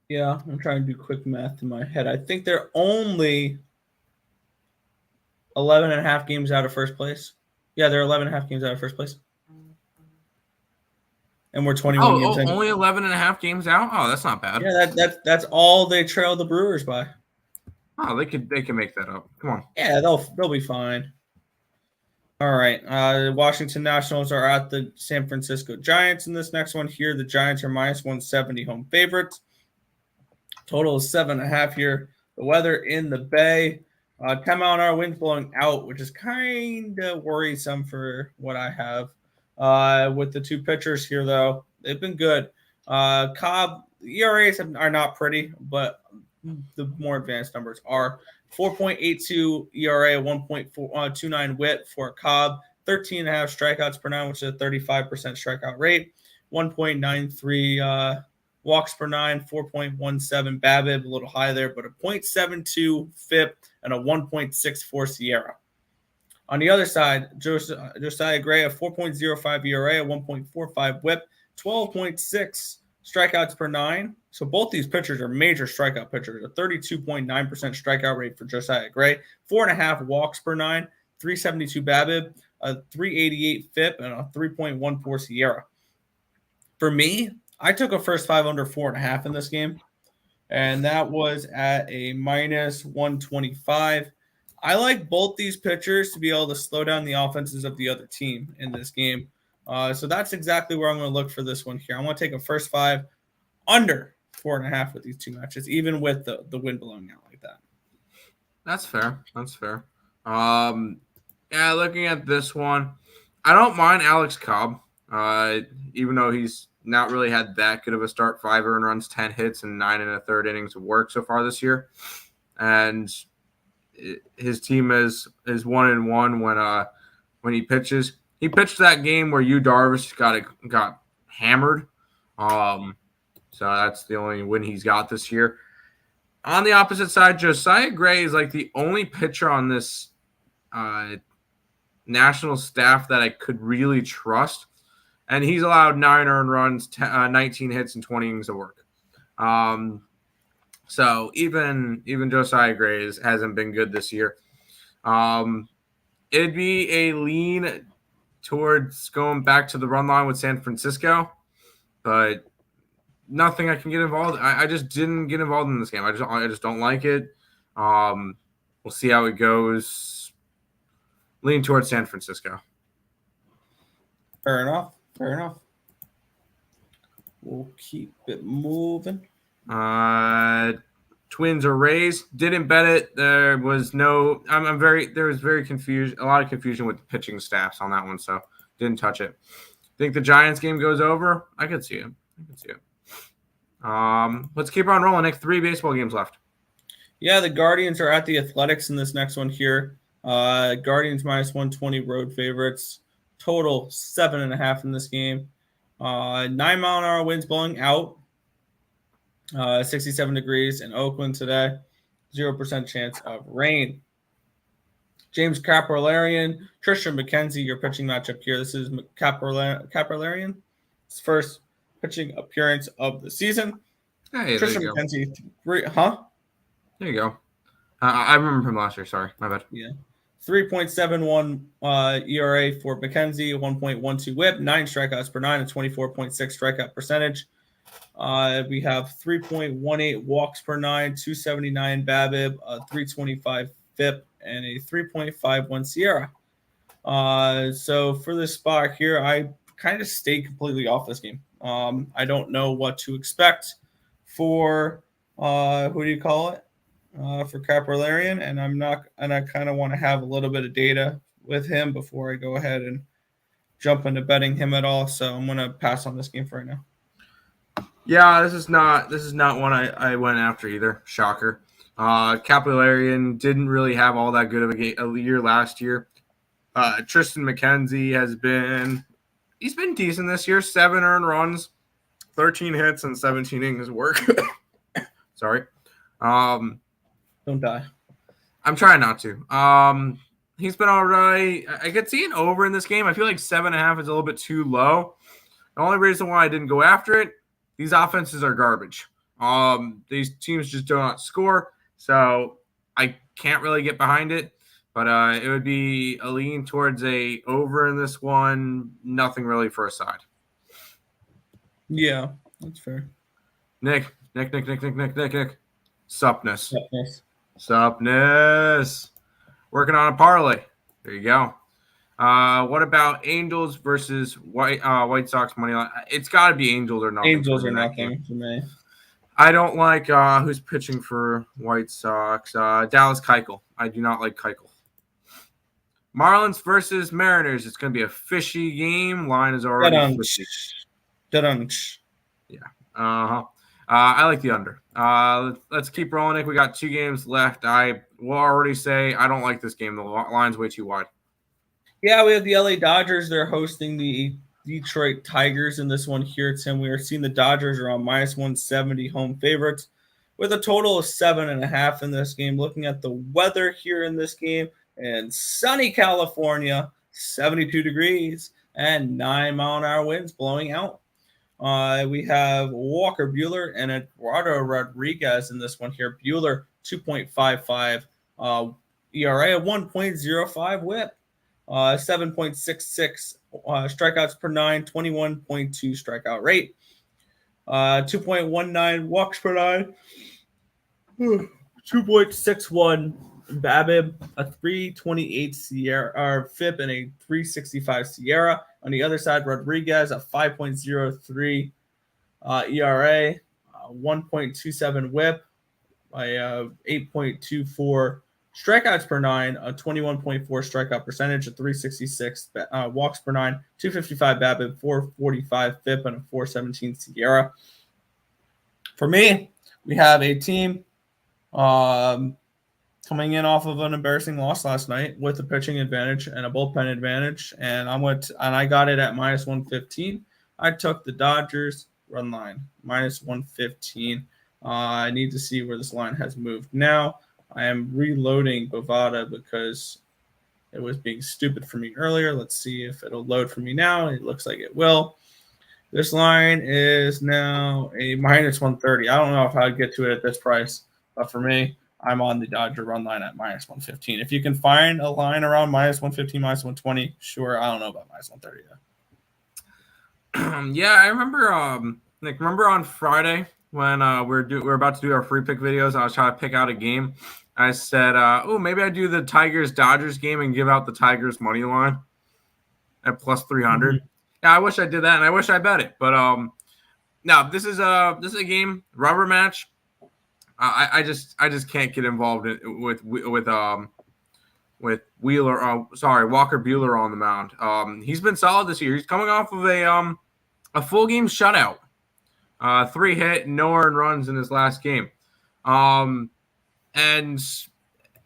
Yeah, I'm trying to do quick math in my head. I think they're only 11.5 games out of first place. Yeah, they're 11.5 games out of first place. And we're 21 games in. Only 11.5 games out? Oh, that's not bad. Yeah, that's all they trail the Brewers by. Oh, they can make that up. Come on. Yeah, they'll be fine. All right. Washington Nationals are at the San Francisco Giants in this next one here. The Giants are -170 home favorites. Total is 7.5 here. The weather in the Bay. 10-mile-an-hour winds blowing out, which is kind of worrisome for what I have. With the 2 pitchers here, though, they've been good. Cobb, ERAs are not pretty, but the more advanced numbers are 4.82 ERA, 1.29 WHIP for Cobb, 13.5 strikeouts per nine, which is a 35% strikeout rate, 1.93 walks per nine, 4.17 BABIP, a little high there, but a 0.72 FIP and a 1.64 SIERA. On the other side, Josiah Gray, a 4.05 ERA, a 1.45 WHIP, 12.6 strikeouts per nine. So both these pitchers are major strikeout pitchers. A 32.9% strikeout rate for Josiah Gray, 4.5 walks per nine, 372 BABIP, a 388 FIP, and a 3.14 SIERA. For me, I took a first 5 under 4.5 in this game, and that was at a -125. I like both these pitchers to be able to slow down the offenses of the other team in this game. So that's exactly where I'm going to look for this one here. I'm going to take a first 5 under 4.5 with these 2 matches, even with the wind blowing out like that. That's fair. Yeah, looking at this one, I don't mind Alex Cobb, even though he's not really had that good of a start. 5 earned runs, 10 hits, and 9 1/3 innings of work so far this year. And his team is 1-1 when he pitches. He pitched that game where Yu Darvish got hammered. So that's the only win he's got this year. On the opposite side, Josiah Gray is like the only pitcher on this national staff that I could really trust. And he's allowed 9 earned runs, 19 hits, and 20 innings of work. So even Josiah Gray hasn't been good this year. It'd be a lean towards going back to the run line with San Francisco, but nothing I can get involved. I just didn't get involved in this game. I just don't like it. We'll see how it goes. Lean towards San Francisco. Fair enough. We'll keep it moving. Twins or Rays, didn't bet it. There was no. There was a lot of confusion with the pitching staffs on that one, so didn't touch it. Think the Giants game goes over? I could see it. Let's keep on rolling. Nick, 3 baseball games left. Yeah, the Guardians are at the Athletics in this next one here. Guardians minus 120 road favorites. Total 7.5 in this game. 9-mile-an-hour winds blowing out. 67 degrees in Oakland today. 0% chance of rain. James Caprilarian, Tristan McKenzie, your pitching matchup here. This is Caprilarian. His first pitching appearance of the season. Hey, Tristan there you McKenzie, There you go. I remember him last year. Sorry, my bad. Yeah. 3.71 ERA for McKenzie, 1.12 whip, 9 strikeouts per 9, and 24.6 strikeout percentage. We have 3.18 walks per 9, 279 BABIP, 325 FIP, and a 3.51 Sierra. So for this spot here, I kind of stayed completely off this game. I don't know what to expect for for Caprilarian, and I kind of want to have a little bit of data with him before I go ahead and jump into betting him at all. So I'm going to pass on this game for right now. Yeah, this is not one I went after either. Shocker. Capillarian didn't really have all that good of a year last year. Tristan McKenzie he's been decent this year. 7 earned runs, 13 hits, and 17 innings of work. Sorry. Don't die. I'm trying not to. He's been all right. I could see an over in this game. I feel like 7.5 is a little bit too low. The only reason why I didn't go after it, these offenses are garbage. These teams just do not score, so I can't really get behind it. But it would be a lean towards a over in this one. Nothing really for a side. Yeah, that's fair. Nick. Supness. Working on a parlay. There you go. What about Angels versus White Sox money line? It's got to be Angels or nothing. Angels or nothing for me. I don't like who's pitching for White Sox. Dallas Keuchel. I do not like Keuchel. Marlins versus Mariners. It's going to be a fishy game. Line is already fishy. Yeah. I like the under. Let's keep rolling, Nick. We got 2 games left. I will already say I don't like this game. The line's way too wide. Yeah, we have the LA Dodgers. They're hosting the Detroit Tigers in this one here, Tim. We are seeing the Dodgers are on minus 170 home favorites with a total of 7.5 in this game. Looking at the weather here in this game, in sunny California, 72 degrees and 9-mile-an-hour winds blowing out. We have Walker Buehler and Eduardo Rodriguez in this one here. Buehler, 2.55 ERA, 1.05 whip, 7.66 strikeouts per 9, 21.2 strikeout rate, 2.19 walks per 9, 2.61 BABIP, a 328 Sierra FIP, and a 365 Sierra. On the other side, Rodriguez, a 5.03 ERA, 1.27 whip, by 8.24 strikeouts per 9, a 21.4 strikeout percentage, a 366 walks per 9, 255 BABIP, 445 FIP, and a 417 Sierra. For me, we have a team coming in off of an embarrassing loss last night with a pitching advantage and a bullpen advantage, and I got it at minus 115. I took the Dodgers run line, minus 115. I need to see where this line has moved. Now I am reloading Bovada because it was being stupid for me earlier. Let's see if it'll load for me now. It looks like it will. This line is now a minus 130. I don't know if I'd get to it at this price, but for me, I'm on the Dodger run line at minus 115. If you can find a line around minus 115, minus 120, sure. I don't know about minus 130 though. Yeah, I remember. Nick, remember on Friday when we're about to do our free pick videos? I was trying to pick out a game. I said, maybe I do the Tigers-Dodgers game and give out the Tigers money line at plus 300. Mm-hmm. Yeah, I wish I did that, and I wish I bet it. But no, this is a game, rubber match. I just can't get involved with Wheeler. Walker Buehler on the mound. He's been solid this year. He's coming off of a full game shutout, 3 hit, no earned runs in his last game. And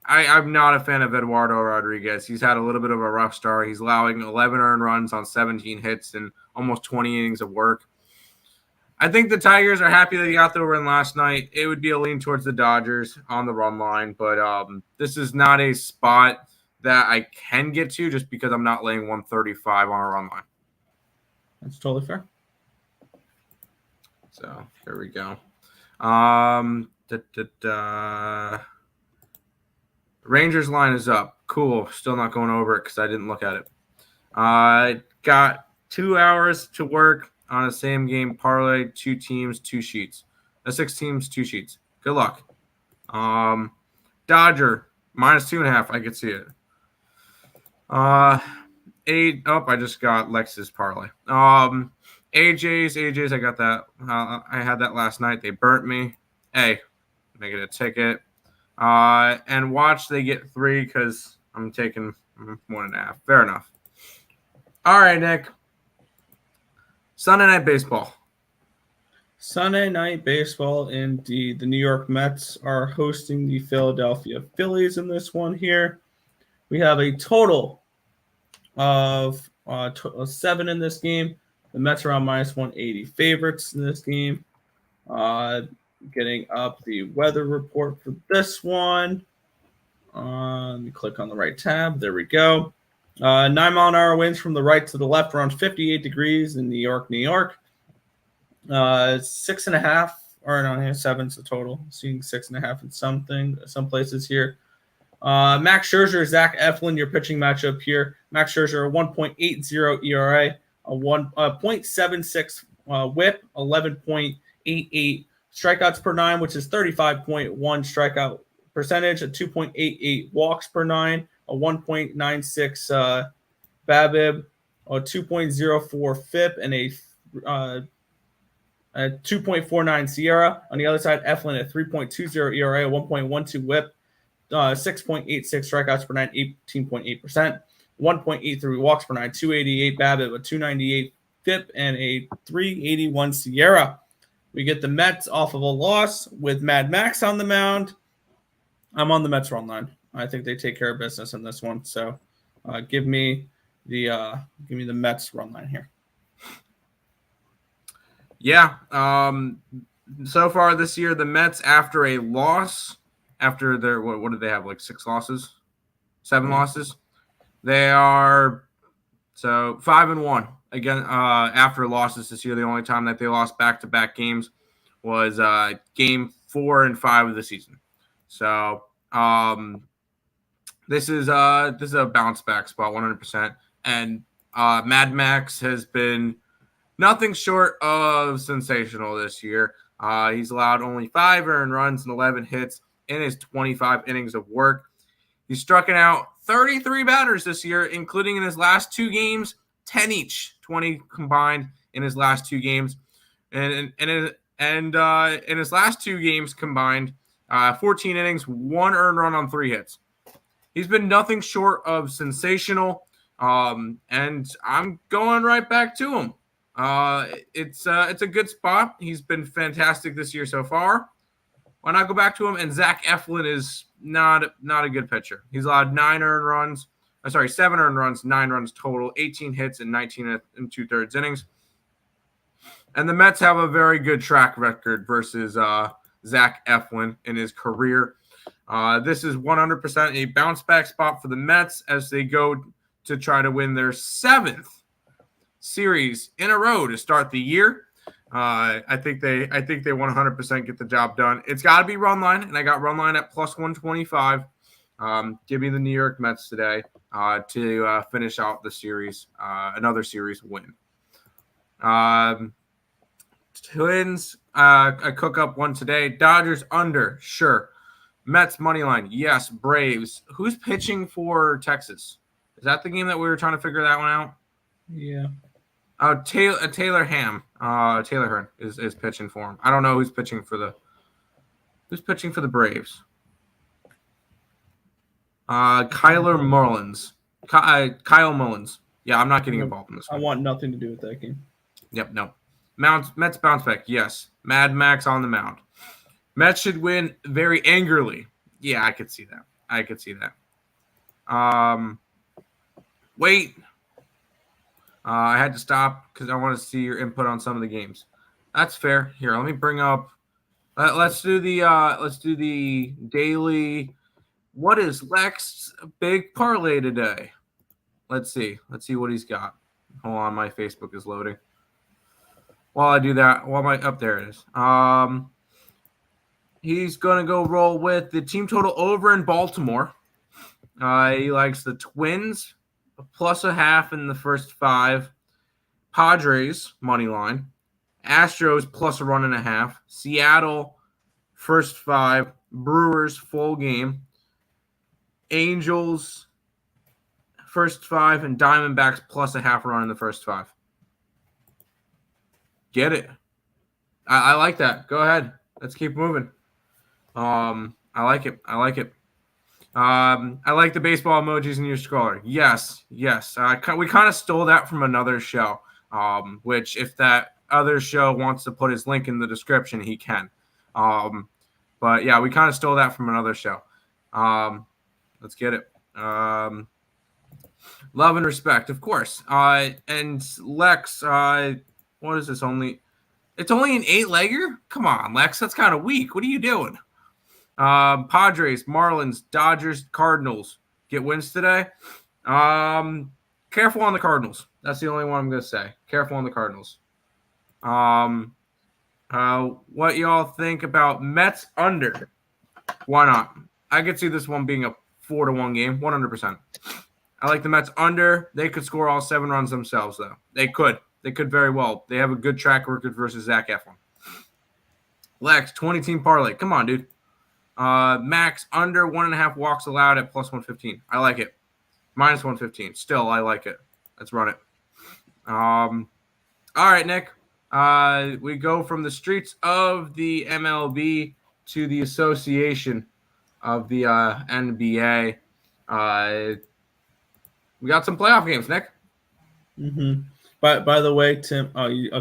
I'm not a fan of Eduardo Rodriguez. He's had a little bit of a rough start. He's allowing 11 earned runs on 17 hits and almost 20 innings of work. I think the Tigers are happy that he got the win last night. It would be a lean towards the Dodgers on the run line, but this is not a spot that I can get to just because I'm not laying 135 on a run line. That's totally fair. So here we go. Rangers line is up. Cool. Still not going over it because I didn't look at it. I got 2 hours to work on a same game parlay, 2 teams, 2 sheets. 6 teams, 2 sheets. Good luck. Dodger minus 2.5. I could see it. 8. Oh, I just got Lex's parlay. AJ's. I got that. I had that last night. They burnt me. Hey, make it a ticket. And watch they get 3 because I'm taking 1.5. Fair enough. All right, Nick. Sunday night baseball. Sunday night baseball, indeed. The New York Mets are hosting the Philadelphia Phillies in this one here. We have a total of 7 in this game. The Mets are on minus 180 favorites in this game. Getting up the weather report for this one. Let me click on the right tab. There we go. 9-mile-an-hour winds from the right to the left, around 58 degrees in New York, New York. 6.5, or no, 7's the total. Seeing 6.5 in some places here. Max Scherzer, Zach Eflin, your pitching matchup here. Max Scherzer, a 1.80 ERA, a 0.76 WHIP, 11.88 strikeouts per 9, which is 35.1 strikeout percentage, a 2.88 walks per 9, a 1.96 BABIP, a 2.04 FIP, and a 2.49 Sierra. On the other side, Eflin at 3.20 ERA, a 1.12 WHIP, 6.86 strikeouts per 9, 18.8%, 1.83 walks per 9, 288 BABIP, a 298 FIP, and a 381 Sierra. We get the Mets off of a loss with Mad Max on the mound. I'm on the Mets run line. I think they take care of business in this one. So give me the Mets run line here. Yeah. So far this year, the Mets, after a loss, after their what did they have, like 6 losses, 7 losses? They are 5-1 again after losses this year. The only time that they lost back-to-back games was game 4 and 5 of the season. So this is a bounce back spot, 100%. And Mad Max has been nothing short of sensational this year. He's allowed only 5 earned runs and 11 hits in his 25 innings of work. He's struck out 33 batters this year, including in his last 2 games, 10 each, 20 combined in his last 2 games. And in his last 2 games combined, 14 innings, 1 earned run on 3 hits. He's been nothing short of sensational, and I'm going right back to him. It's a good spot. He's been fantastic this year so far. Why not go back to him? And Zach Eflin is not a good pitcher. He's allowed 7 earned runs, 9 runs total, 18 hits, and 19 and 2/3 innings. And the Mets have a very good track record versus Zach Eflin in his career. This is 100% a bounce back spot for the Mets as they go to try to win their 7th series in a row to start the year. I think they 100% get the job done. It's got to be run line, and I got run line at plus 125. Give me the New York Mets today to finish out the series, another series win. Twins, I cook up one today. Dodgers under, sure. Mets money line, yes. Braves. Who's pitching for Texas? Is that the game that we were trying to figure that one out? Yeah. Taylor Hearn is pitching for him. I don't know who's pitching for the Braves. Kyler Mullins. Kyle Mullins. Yeah, I'm not getting involved in this one. I want nothing to do with that game. Yep, no. Mets bounce back. Yes. Mad Max on the mound. Mets should win very angrily. Yeah, I could see that. Wait. I had to stop because I want to see your input on some of the games. That's fair. Here, let me bring up. Let's do the daily. What is Lex's big parlay today? Let's see what he's got. Hold on, my Facebook is loading. While I do that, up there it is. He's gonna go roll with the team total over in Baltimore. He likes the Twins plus a half in the first 5. Padres money line. Astros plus a run and a half. Seattle first 5. Brewers full game. Angels first 5 and Diamondbacks plus a half run in the first 5. Get it. I like that. Go ahead. Let's keep moving. I like it. I like the baseball emojis in your scroller. Yes. We kind of stole that from another show, which if that other show wants to put his link in the description, he can. But yeah, we kind of stole that from another show. Let's get it. Love and respect, of course. And Lex, what is this? It's only an 8-legger? Come on, Lex. That's kind of weak. What are you doing? Padres, Marlins, Dodgers, Cardinals get wins today. Careful on the Cardinals. That's the only one I'm going to say. Careful on the Cardinals. What y'all think about Mets under? Why not? I could see this one being a 4-1 game, 100%. I like the Mets under. They could score all 7 runs themselves, though. They could very well. They have a good track record versus Zach Eflin. Lex, 20-team parlay. Come on, dude. Max under 1.5 walks allowed at plus 115. I like it. Minus 115. Still, I like it. Let's run it. All right, Nick. We go from the streets of the MLB to the association of the NBA. We got some playoff games, Nick. Mm-hmm. By the way, Tim,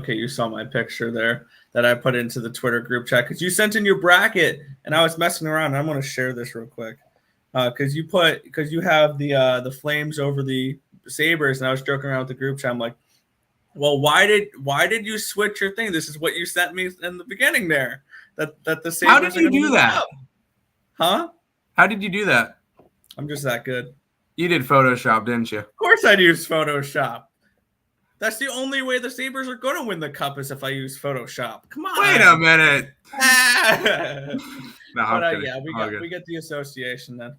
you saw my picture there that I put into the Twitter group chat because you sent in your bracket and I was messing around. I'm going to share this real quick because you have the Flames over the Sabres, and I was joking around with the group chat. I'm like, well, why did you switch your thing? This is what you sent me in the beginning there. That the Sabres. How did you do that? Huh? How did you do that? I'm just that good. You did Photoshop, didn't you? Of course I'd use Photoshop. That's the only way the Sabres are going to win the cup is if I use Photoshop. Come on. Wait a minute. We get the association then.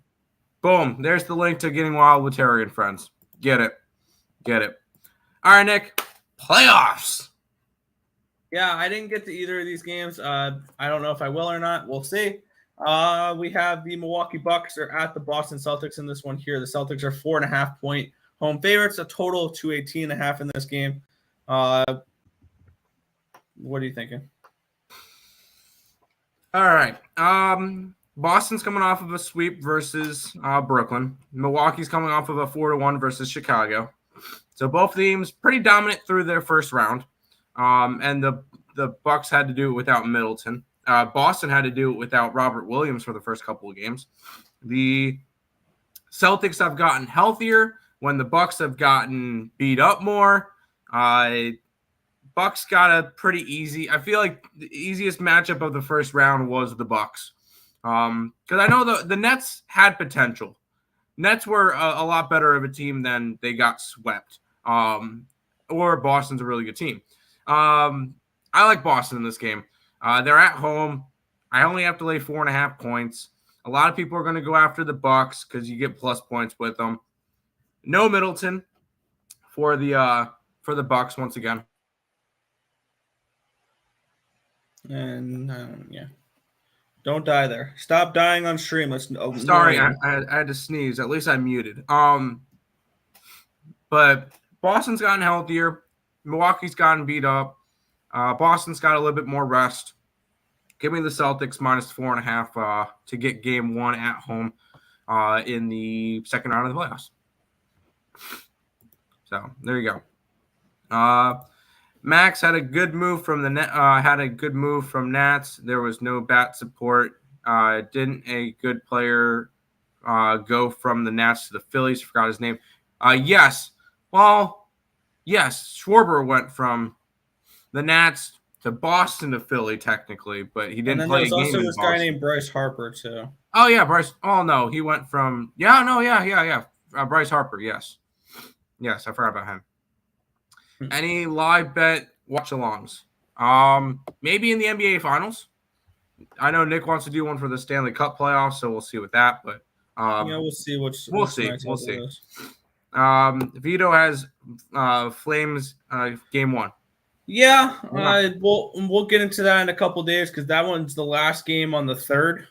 Boom. There's the link to Getting Wild with Terry and Friends. Get it. All right, Nick. Playoffs. Yeah, I didn't get to either of these games. I don't know if I will or not. We'll see. We have the Milwaukee Bucks are at the Boston Celtics in this one here. The Celtics are 4.5-point home favorites, a total of 218.5 in this game. What are you thinking? All right. Boston's coming off of a sweep versus Brooklyn. Milwaukee's coming off of a 4-1 versus Chicago. So both teams pretty dominant through their first round. And the Bucks had to do it without Middleton. Boston had to do it without Robert Williams for the first couple of games. The Celtics have gotten healthier when the Bucks have gotten beat up more. But Bucks got a pretty easy. I feel like the easiest matchup of the first round was the Bucks, because I know the Nets had potential. Nets were a lot better of a team than they got swept. Or Boston's a really good team. I like Boston in this game. They're at home. I only have to lay 4.5 points. A lot of people are going to go after the Bucks because you get plus points with them. No Middleton for the Bucks once again. And yeah, don't die there. Stop dying on stream. Sorry, I had to sneeze. At least I muted. But Boston's gotten healthier. Milwaukee's gotten beat up. Boston's got a little bit more rest. Give me the Celtics minus 4.5 to get game 1 at home in the second round of the playoffs. So there you go. Max had a good move from the Nats. There was no bat support. Didn't a good player go from the Nats to the Phillies? Forgot his name. Yes. Well, yes. Schwarber went from the Nats to Boston to Philly, technically, but he didn't play a game in Boston. There's also this guy named Bryce Harper, too. Oh, yeah, Bryce. Oh, no, he went from – yeah. Bryce Harper, yes. Yes, I forgot about him. Any live bet watch-alongs? Maybe in the NBA Finals. I know Nick wants to do one for the Stanley Cup playoffs, so we'll see with that. But we'll see. We'll see. Vito has Flames game 1. Yeah, we'll get into that in a couple days because that one's the last game on the 3rd.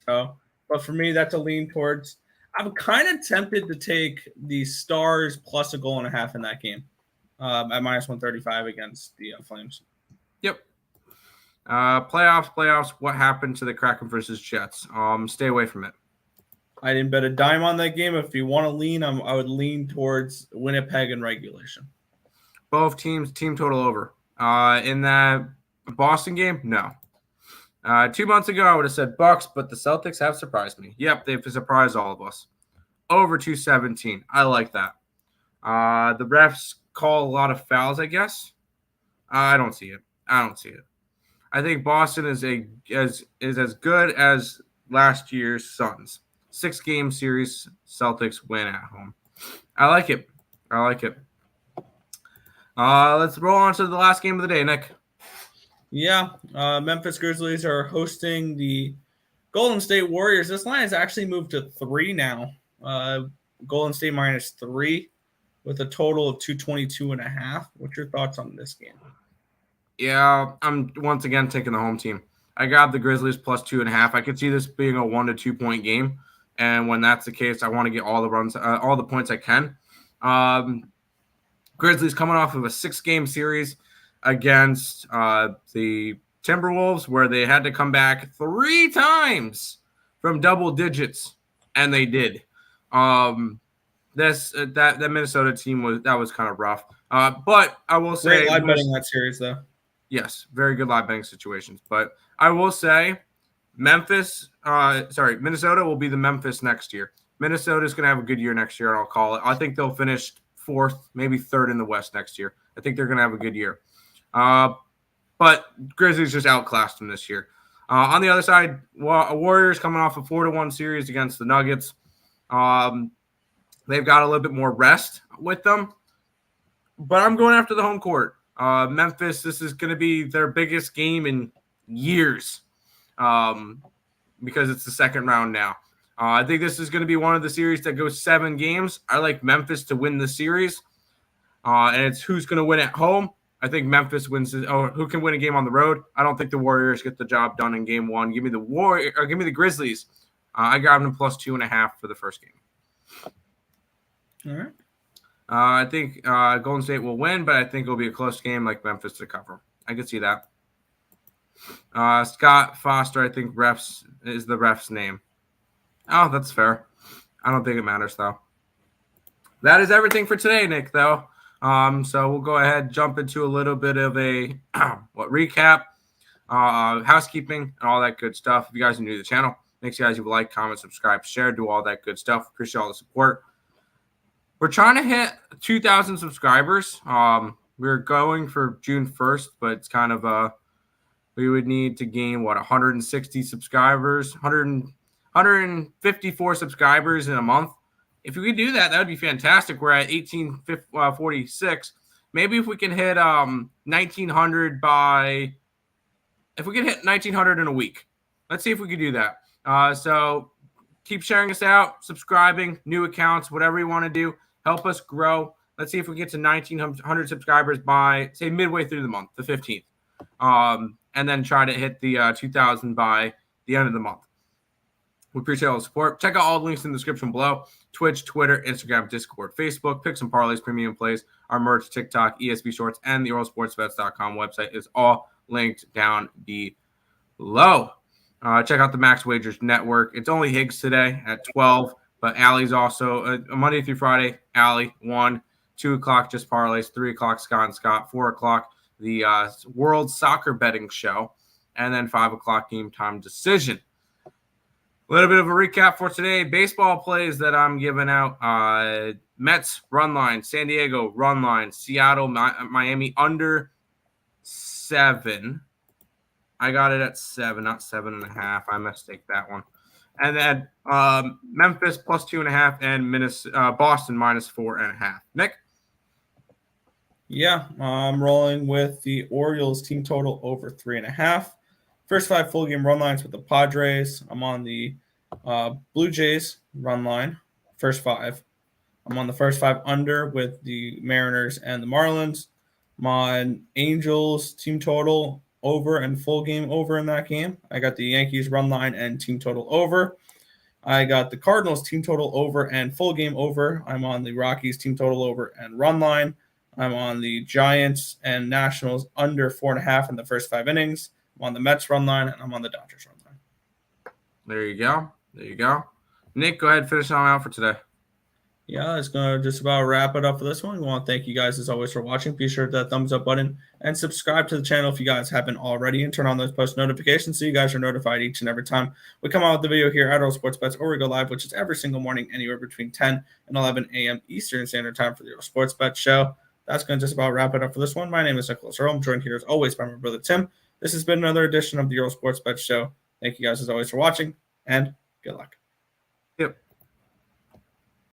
So, but for me, that's a lean towards. I'm kind of tempted to take the Stars plus 1.5 in that game at minus 135 against the Flames. Yep. Playoffs. What happened to the Kraken versus Jets? Stay away from it. I didn't bet a dime on that game. If you want to lean, I would lean towards Winnipeg in regulation. Both teams, team total over. In that Boston game, no. 2 months ago, I would have said Bucks, but the Celtics have surprised me. Yep, they've surprised all of us. Over 217. I like that. The refs call a lot of fouls, I guess. I don't see it. I think Boston is as good as last year's Suns. 6-game series, Celtics win at home. I like it. Let's roll on to the last game of the day, Nick. Yeah, Memphis Grizzlies are hosting the Golden State Warriors. This line has actually moved to 3 now. Golden State minus 3 with a total of 222.5. What's your thoughts on this game? Yeah, I'm once again taking the home team. I got the Grizzlies plus 2.5. I could see this being a 1 to 2 point game, and when that's the case, I want to get all the points I can. Grizzlies coming off of a 6-game series against the Timberwolves, where they had to come back 3 times from double digits, and they did. That Minnesota team was kind of rough. But I will say, great live betting that series though. Yes, very good live betting situations. But I will say, Minnesota will be the Memphis next year. Minnesota is going to have a good year next year, and I'll call it. I think they'll finish 4th, maybe 3rd in the West next year. I think they're going to have a good year. But Grizzlies just outclassed them this year. On the other side, Warriors coming off a 4-1 series against the Nuggets. They've got a little bit more rest with them. But I'm going after the home court. Memphis, this is going to be their biggest game in years because it's the second round now. I think this is going to be one of the series that goes 7 games. I like Memphis to win the series. And it's who's going to win at home. I think Memphis wins. Who can win a game on the road? I don't think the Warriors get the job done in game 1. Give me the Grizzlies. I got them plus 2.5 for the first game. All right. I think Golden State will win, but I think it'll be a close game like Memphis to cover. I could see that. Scott Foster, I think is the ref's name. Oh, that's fair. I don't think it matters, though. That is everything for today, Nick, though. So we'll go ahead, jump into a little bit of a recap, housekeeping, and all that good stuff. If you guys are new to the channel, make sure you guys like, comment, subscribe, share, do all that good stuff. Appreciate all the support. We're trying to hit 2,000 subscribers. We're going for June 1st, but it's kind of we would need to gain 160 subscribers, 154 subscribers in a month. If we could do that, that would be fantastic. We're at 1846. Maybe if we can hit 1900 if we can hit 1900 in a week. Let's see if we can do that. So keep sharing us out, subscribing, new accounts, whatever you want to do. Help us grow. Let's see if we get to 1900 subscribers by, say, midway through the month, the 15th. And then try to hit the 2,000 by the end of the month. We appreciate all the support. Check out all the links in the description below. Twitch, Twitter, Instagram, Discord, Facebook, Picks and Parleys, Premium Plays, our merch, TikTok, ESB Shorts, and the EarleSportsBets.com website is all linked down below. Check out the Max Wagers Network. It's only Higgs today at 12, but Allie's also Monday through Friday. Allie 1, 2 o'clock just Parleys, 3 o'clock Scott and Scott, 4 o'clock the World Soccer Betting Show, and then 5 o'clock Game Time Decision. A little bit of a recap for today. Baseball plays that I'm giving out. Mets run line, San Diego run line, Seattle, Miami under 7. I got it at 7, not 7.5. I mistake that one. And then Memphis plus 2.5 and Boston minus 4.5. Nick? Yeah, I'm rolling with the Orioles team total over 3.5. First 5 full game run lines with the Padres. I'm on the Blue Jays run line, first 5. I'm on the first 5 under with the Mariners and the Marlins. I'm on Angels team total over and full game over in that game. I got the Yankees run line and team total over. I got the Cardinals team total over and full game over. I'm on the Rockies team total over and run line. I'm on the Giants and Nationals under 4.5 in the first 5 innings. I'm on the Mets run line, and I'm on the Dodgers run line. There you go. There you go. Nick, go ahead and finish on out for today. Yeah, it's going to just about wrap it up for this one. We want to thank you guys, as always, for watching. Be sure to hit that thumbs up button and subscribe to the channel if you guys haven't already, and turn on those post notifications so you guys are notified each and every time we come out with the video here at Earle Sports Bets, or we go live, which is every single morning, anywhere between 10 and 11 a.m. Eastern Standard Time for the Earle Sports Bet Show. That's going to just about wrap it up for this one. My name is Nicholas Earle. I'm joined here, as always, by my brother Tim. This has been another edition of the Earle Sports Bet Show. Thank you guys, as always, for watching, and good luck. Yep.